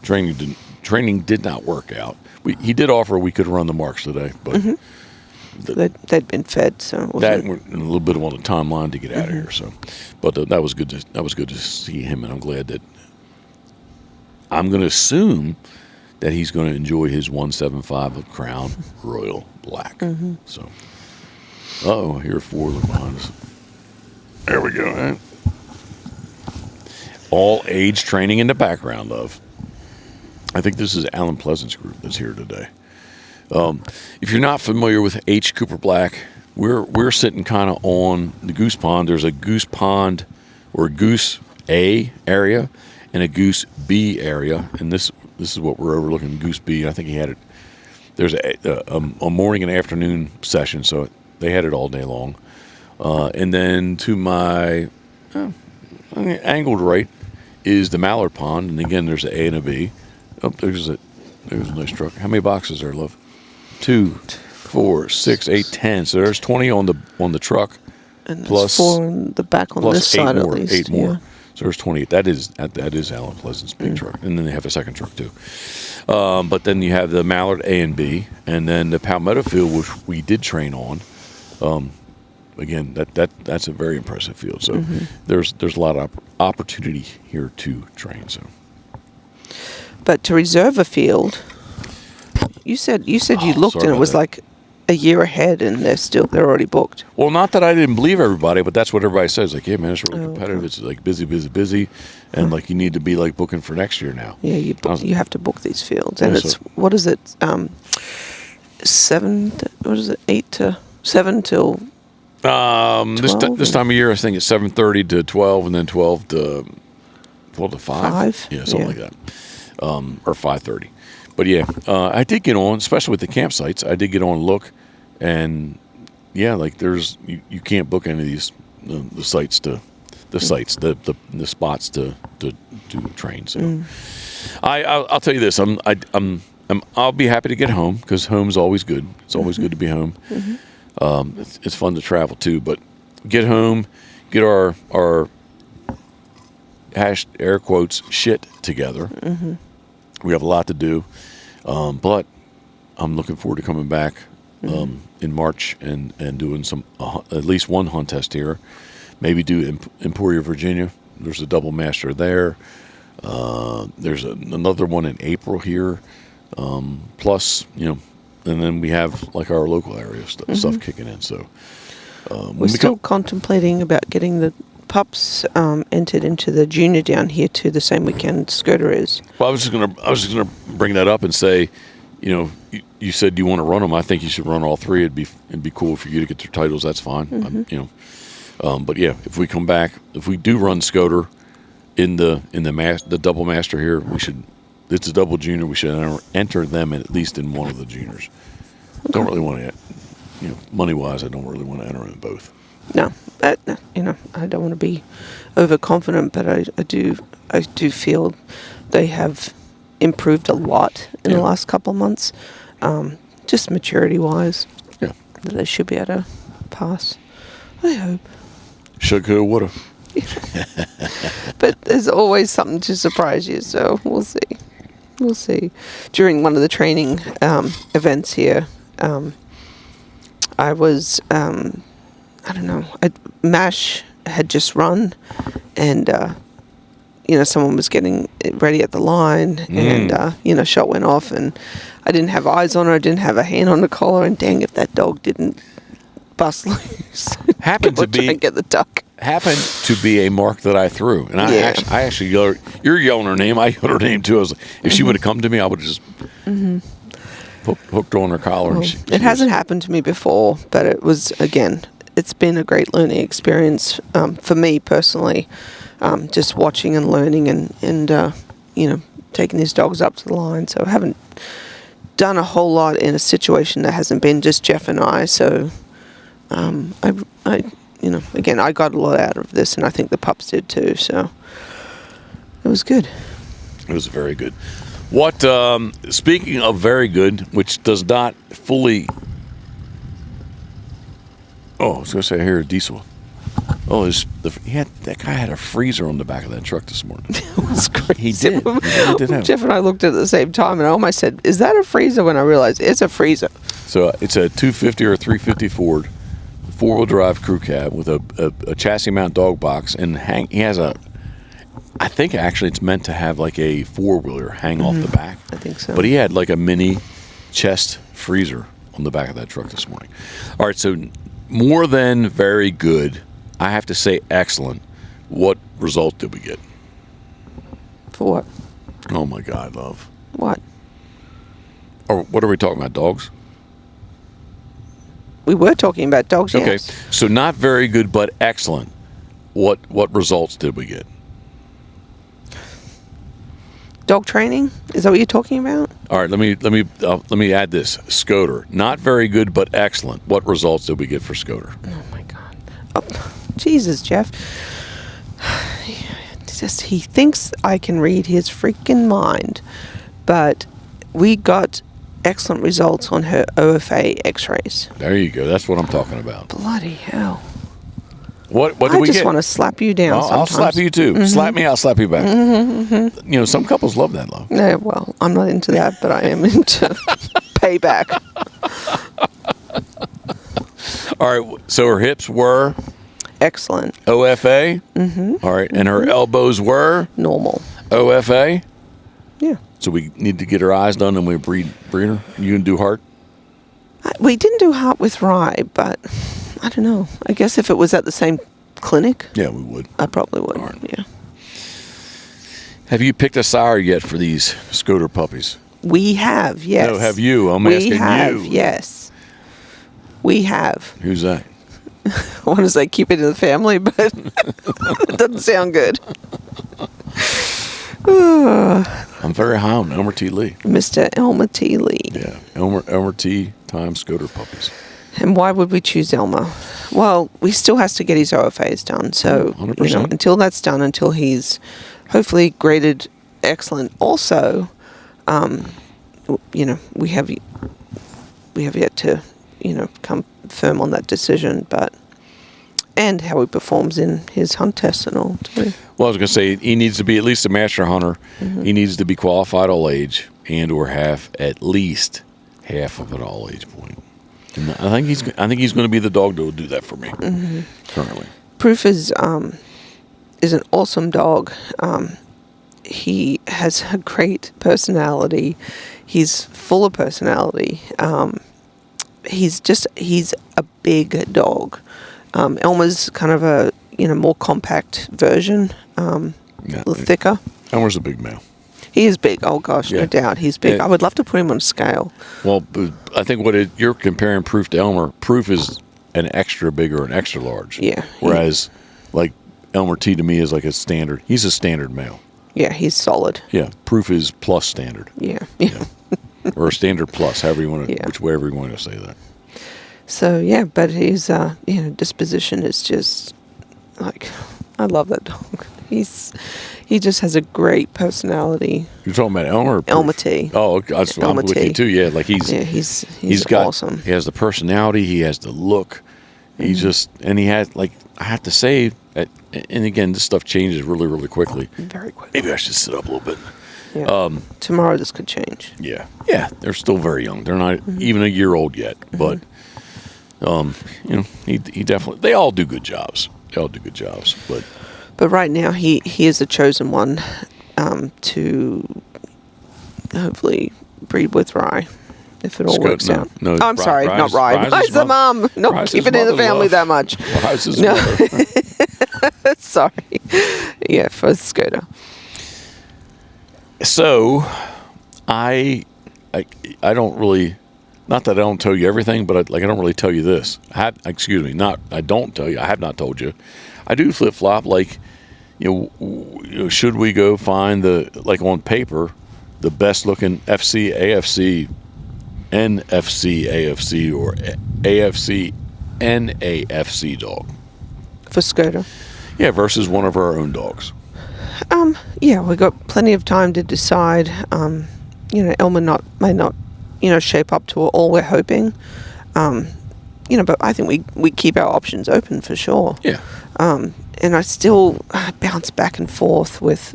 Training did not work out. He did offer we could run the marks today, but they'd been fed, so it that wasn't- we're a little bit on the timeline to get out of here. So, but that was good. That was good to see him, and I'm glad that. I'm going to assume that he's going to enjoy his 175 of Crown Royal Black. So, here 4 look behind us. There we go. Right? All age training in the background of. I think this is Alan Pleasant's group that's here today. If you're not familiar with H. Cooper Black, we're sitting kind of on the Goose Pond. There's a Goose Pond or Goose A area and a Goose B area, and this is what we're overlooking. Goose B. I think he had it. There's a morning and afternoon session, so they had it all day long. And then to my angled right is the Mallard Pond, and again there's an A and a B. Oh, there's a nice truck. How many boxes there, love? 2, 4, 6, 8, 10. So there's 20 on the truck, and plus 4 in the back on this side more, at least. 8 more. Yeah. So there's 28. That is Alan Pleasant's big truck, and then they have a second truck too. But then you have the Mallard A and B, and then the Palmetto field, which we did train on. Again, that's a very impressive field. So there's a lot of opportunity here to train. So, But to reserve a field, you said you looked sorry and it about was that. like a year ahead, and they're already booked. well, not that I didn't believe everybody, but that's what everybody says. Like, yeah, man, it's really Oh, competitive. okay. It's like busy, and like you need to be like booking for next year now. Yeah, you have to book these fields, and Yeah, it's so- what is it? 8 to 7 till. This 12 time of year, I think it's 7:30 to 12, and then 12 to 5. 5? Yeah, something Yeah. like that, or 5:30. But yeah, I did get on, especially with the campsites. I did get on and look, and yeah, like there's you can't book any of these the spots to train. So I'll tell you this, I'll be happy to get home because home's always good. It's always good to be home. It's fun to travel too, but get home, get our hash air quotes shit together. We have a lot to do, but I'm looking forward to coming back in March and doing at least one hunt test here. Maybe do Emporia, Virginia. There's a double master there. There's another one in April here. Plus, and then we have like our local area stuff kicking in. So We're still contemplating about getting the pups entered into the junior down here too, the same weekend Skirter is. Well, I was just gonna bring that up and say, you said you want to run them. I think you should run all 3. It'd be cool for you to get their titles. That's fine. But yeah, if we come back, if we do run Skirter in the double master here, we should. It's a double junior. We should enter them at least in one of the juniors. Okay. Don't really want to, money wise, I don't really want to enter them in both. No, I don't want to be overconfident, but I do feel they have improved a lot in the last couple of months, just maturity wise. Yeah, they should be able to pass. I hope. Should, could, woulda. But there's always something to surprise you, so we'll see. We'll see. During one of the training events here, I was, I don't know, MASH had just run, and, someone was getting ready at the line, and, shot went off, and I didn't have eyes on her, I didn't have a hand on the collar, and dang if that dog didn't bust loose. Happened to be... and get the duck. Happened to be a mark that I threw, and I actually yelled, you're yelling her name. I yelled her name too. I was like, if she would have come to me, I would have just hooked her on her collar. Well, it hasn't happened to me before, but it was, again, it's been a great learning experience for me personally, just watching and learning and taking these dogs up to the line. So I haven't done a whole lot in a situation that hasn't been just Jeff and I. So again, I got a lot out of this, and I think the pups did too. So it was good. It was very good. What, speaking of very good, which does not fully, I was going to say, I hear a diesel. That guy had a freezer on the back of that truck this morning. It was crazy. He did. He really did have Jeff and I looked at it at the same time, and I almost said, is that a freezer? When I realized it's a freezer. So it's a 250 or a 350 Ford, 4-wheel drive crew cab with a chassis mount dog box, and he has I think actually it's meant to have like a 4-wheeler hang off the back. I think so. But he had like a mini chest freezer on the back of that truck this morning. All right, so more than very good. I have to say excellent. What result did we get? For what? Oh my God, love. What? Or what are we talking about, dogs? We were talking about dogs, Okay, yes. so not very good, but excellent. What results did we get? Dog training? Is that what you're talking about? All right, let me add this. Scoter, not very good, but excellent. What results did we get for Scoter? Oh my God. Oh, Jesus, Jeff. He thinks I can read his freaking mind. But we got excellent results on her OFA x-rays. There you go. That's what I'm talking about. Bloody hell. What do I we just get? want to slap you down sometimes. I'll slap you too. Mm-hmm. Slap me, I'll slap you back. Mm-hmm. You know, some couples love that, love. No, well, I'm not into that, but I am into payback. All right, so her hips were Excellent. OFA. Mm-hmm. All right, and her elbows were Normal. OFA. Yeah. So we need to get her eyes done, and we breed her. You can do heart. We didn't do heart with Rye, but I don't know. I guess if it was at the same clinic, Yeah, we would. I probably would. All right. Yeah. Have you picked a sire yet for these Scoter puppies? We have, yes. No, have you? I'm asking you. We have, yes. We have. Who's that? I want to say keep it in the family, but it doesn't sound good. I'm very high on Elmer T. Lee. Mr. Elmer T. Lee. Yeah, Elmer T. times Scoter puppies. And why would we choose Elmer? Well, we still has to get his OFAs done. So, 100%. Until that's done, until he's hopefully graded excellent. Also, we have yet to, come firm on that decision, and how he performs in his hunt tests and all too. Well, I was going to say he needs to be at least a master hunter. Mm-hmm. He needs to be qualified all age and/or at least half of an all age point. And I think he's going to be the dog that will do that for me. Mm-hmm. Currently, Proof is an awesome dog. He has a great personality. He's full of personality. He's a big dog. Elmer's kind of a more compact version, a little thicker. Elmer's a big male. He is big. Oh gosh, no doubt, he's big. Yeah. I would love to put him on a scale. Well, I think you're comparing Proof to Elmer. Proof is an extra big or an extra large. Yeah. Whereas, like Elmer T to me is like a standard. He's a standard male. Yeah, he's solid. Yeah, Proof is plus standard. Yeah. Or a standard plus, however you want to, Yeah. whichever you want to say that. So but his disposition is just like, I love that dog. He just has a great personality. You're talking about Elmer? Or Proof? Elmer T. Oh, okay. I'm Elmer with T. you too. Yeah, like he's got awesome. He has the personality. He has the look. He just and he has I have to say, and again, this stuff changes really, really quickly. Very quick. Maybe I should sit up a little bit. Yeah. Tomorrow this could change. Yeah. They're still very young. They're not even a year old yet. But he definitely. They all do good jobs. But right now he is the chosen one to hopefully breed with Rye, if it all works out. No, oh, I'm sorry, not Rye. Rye's the mom. Not keep it in the family that much. Rye's mother. Sorry. Yeah, for Scoter. So, I don't really, not that I don't tell you everything, but I don't really tell you this. I don't tell you. I have not told you. I do flip flop. Should we go find on paper, the best looking FC, AFC, NFC, AFC, or AFC, NAFC dog For Scoter. Yeah, versus one of our own dogs. Yeah, we've got plenty of time to decide. Elmer may not, shape up to all we're hoping. But I think we keep our options open for sure. Yeah. And I still bounce back and forth with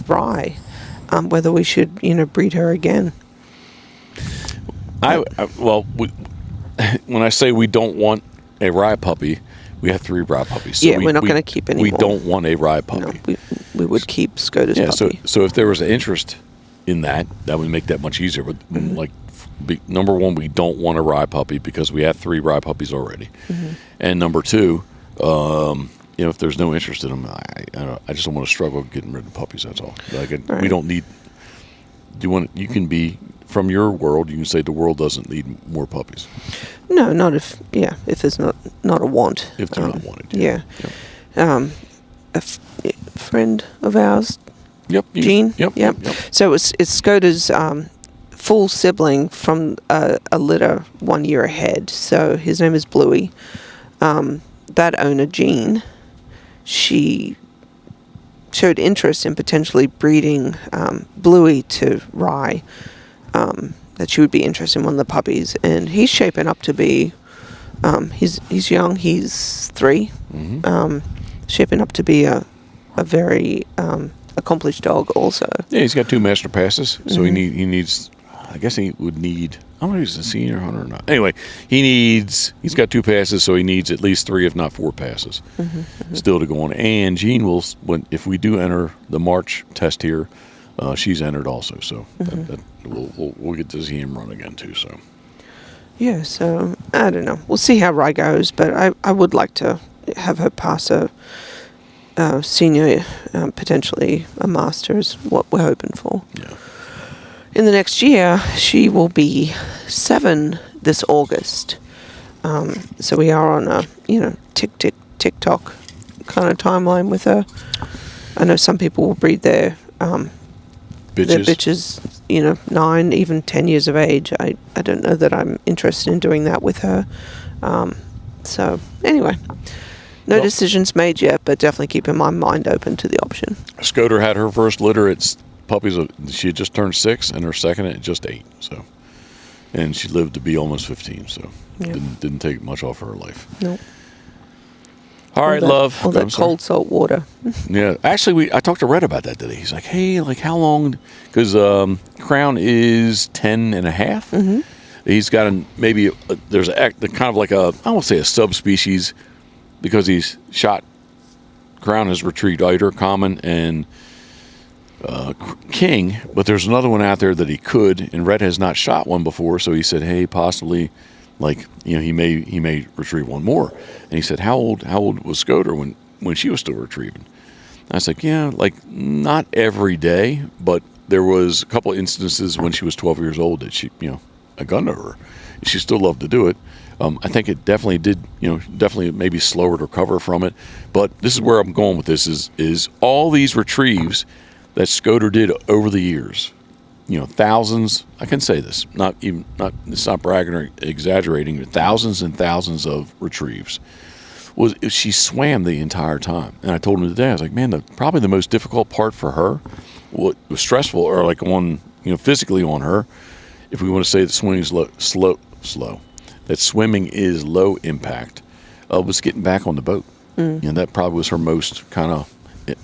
Rye, whether we should, breed her again. When I say we don't want a rye puppy, we have 3 rye puppies. So we're not going to keep any We more. don't want a rye puppy. No, we would keep Scota's puppy. So if there was an interest in that would make that much easier. But number one, we don't want a rye puppy because we have 3 rye puppies already. And number 2, if there's no interest in them, I just don't want to struggle getting rid of puppies. That's all. We don't need. You can be from your world. You can say the world doesn't need more puppies. No, not if there's not a want. If they're not wanted. Yeah. A friend of ours. Yep. Jean. Yep. So it's Scota's full sibling from a litter 1 year ahead. So his name is Bluey. That owner, Jean, she showed interest in potentially breeding Bluey to Rye. That she would be interested in one of the puppies, and he's shaping up to be. He's young. He's 3. Shaping up to be a very accomplished dog. Also, yeah, he's got 2 master passes, so he needs. I guess he would need. I don't know if he's a senior hunter or not. Anyway, he's got 2 passes, so he needs at least 3, if not 4 passes, still to go on. And Jean will, if we do enter the March test here, she's entered also. So we'll get to see him run again too. So yeah. So I don't know. We'll see how Rye goes, but I would like to have her pass a senior, potentially a master is what we're hoping for. Yeah. In the next year, she will be 7 this August. So we are on a, tick-tock kind of timeline with her. I know some people will breed their bitches, 9, even 10 years of age. I don't know that I'm interested in doing that with her. So anyway, no decisions made yet, but definitely keeping my mind open to the option. Scoter had her first litter. It's puppies. She had just turned 6, and her second at just 8. So, and she lived to be almost 15. So, didn't take much off her life. Nope. All right, love. All that cold salt water. Yeah, actually, I talked to Red about that today. He's like, "Hey, how long?" Because Crown is 10 and a half. He's got there's kind of like I won't say a subspecies because he's shot. Crown has retrieved Eider, Common, and King, but there's another one out there that he could, and Red has not shot one before, so he said, hey, possibly, he may retrieve one more. And he said, how old was Scoter when she was still retrieving? I was like, yeah, not every day, but there was a couple instances when she was 12 years old that she, I gunned her. She still loved to do it. I think it definitely did, definitely maybe slow her to recover from it. But this is where I'm going with this is all these retrieves that Scoter did over the years, thousands, I can say this, it's not bragging or exaggerating, but thousands and thousands of retrieves. She swam the entire time. And I told him today, I was like, man, probably the most difficult part for her, what was stressful or physically on her, if we want to say that swimming is slow, that swimming is low impact, was getting back on the boat. And that probably was her most kind of,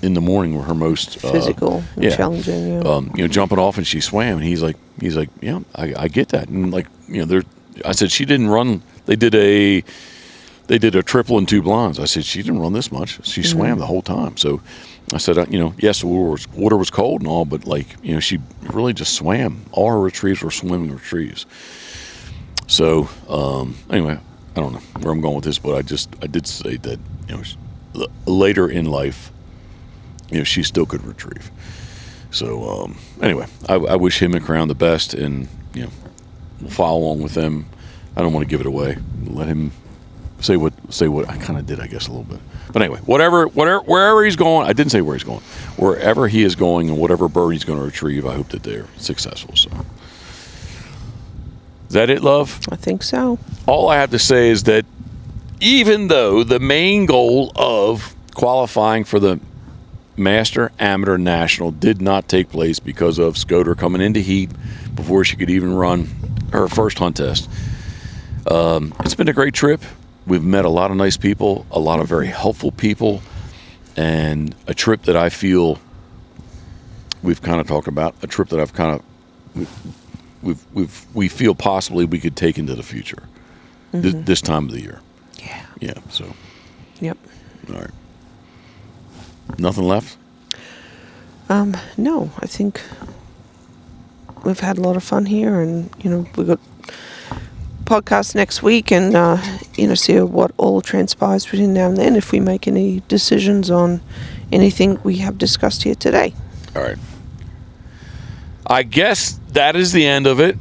in the morning were her most physical and challenging. Yeah. Jumping off and she swam, and he's like, yeah, I get that. And I said she didn't run. They did a triple and 2 blondes. I said she didn't run this much. She swam the whole time. So I said, yes, the water was cold and all, but she really just swam. All her retrieves were swimming retrieves. So anyway, I don't know where I'm going with this, but I did say that later in life, she still could retrieve. So anyway, I wish him and Crown the best, and we'll follow along with them. I don't want to give it away. Let him say what I kind of did, I guess, a little bit. But anyway, wherever he's going, I didn't say where he's going. Wherever he is going and whatever bird he's going to retrieve, I hope that they're successful. So is that it, love? I think so. All I have to say is that even though the main goal of qualifying for the Master Amateur National did not take place because of Scoter coming into heat before she could even run her first hunt test, it's been a great trip. We've met a lot of nice people, a lot of very helpful people, and a trip that I feel we've kind of talked about, a trip that I've kind of we feel possibly we could take into the future this time of the year. Yeah. Yeah. So. Yep. All right. Nothing left? No, I think we've had a lot of fun here, and we've got podcast next week, and see what all transpires between now and then, if we make any decisions on anything we have discussed here today. All right. I guess that is the end of it.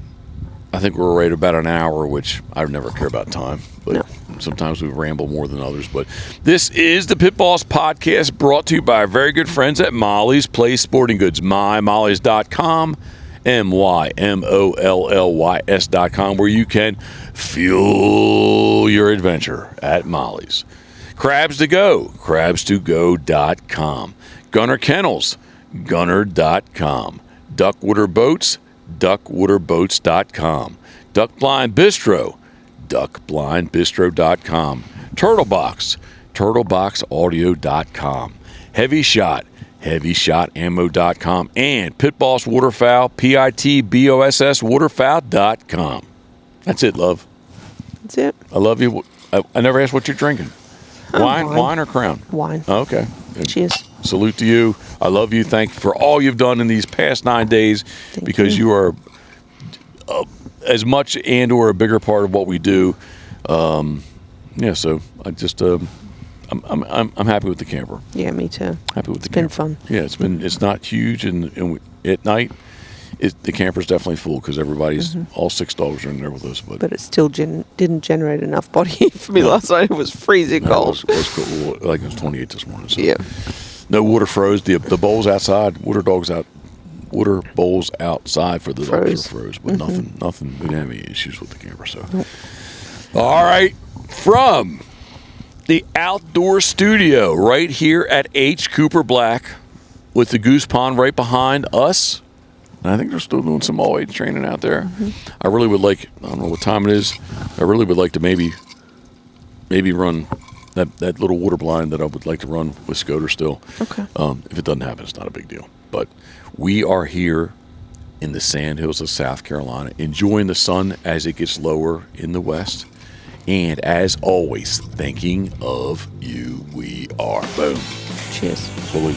I think we're right about an hour, which I never care about time, but sometimes we ramble more than others. But this is the Pitboss Podcast, brought to you by our very good friends at Molly's Place Sporting Goods, mymollys.com, MYMOLLYS.com, where you can fuel your adventure at Molly's. Crabs to Go, crabstogo.com. Gunner Kennels, gunner.com. Duckwater Boats, duckwaterboats.com. Duck Blind Bistro, duckblindbistro.com. Turtle Box, turtleboxaudio.com. Heavy Shot, heavyshotammo.com. And Pitboss Waterfowl, PITBOSS waterfowl.com. That's it, love. That's it. I love you. I never asked what you're drinking. Wine or Crown? Wine. Okay. Cheers. Salute to you. I love you. Thank you for all you've done in these past 9 days, because you are as much and or a bigger part of what we do. So I just I'm happy with the camper. Yeah, me too. Happy with the camper. It's been fun. Yeah, it's not huge, and at night the camper's definitely full because everybody's all 6 dogs are in there with us. But it still didn't generate enough body heat for me last night. It was freezing cold. It was cool. Like it was 28 this morning. So. Yeah. No water froze. The bowls outside. Water bowls outside for the dogs were froze. But nothing. We didn't have any issues with the camper. So. Nope. All right. From the outdoor studio right here at H. Cooper Black, with the Goose Pond right behind us. And I think they're still doing some all-age training out there. I really would like, I don't know what time it is, I really would like to maybe run that little water blind that I would like to run with Scoter still. Okay. If it doesn't happen, it's not a big deal. But we are here in the Sandhills of South Carolina, enjoying the sun as it gets lower in the west. And as always, thinking of you, we are. Boom. Cheers. Salute.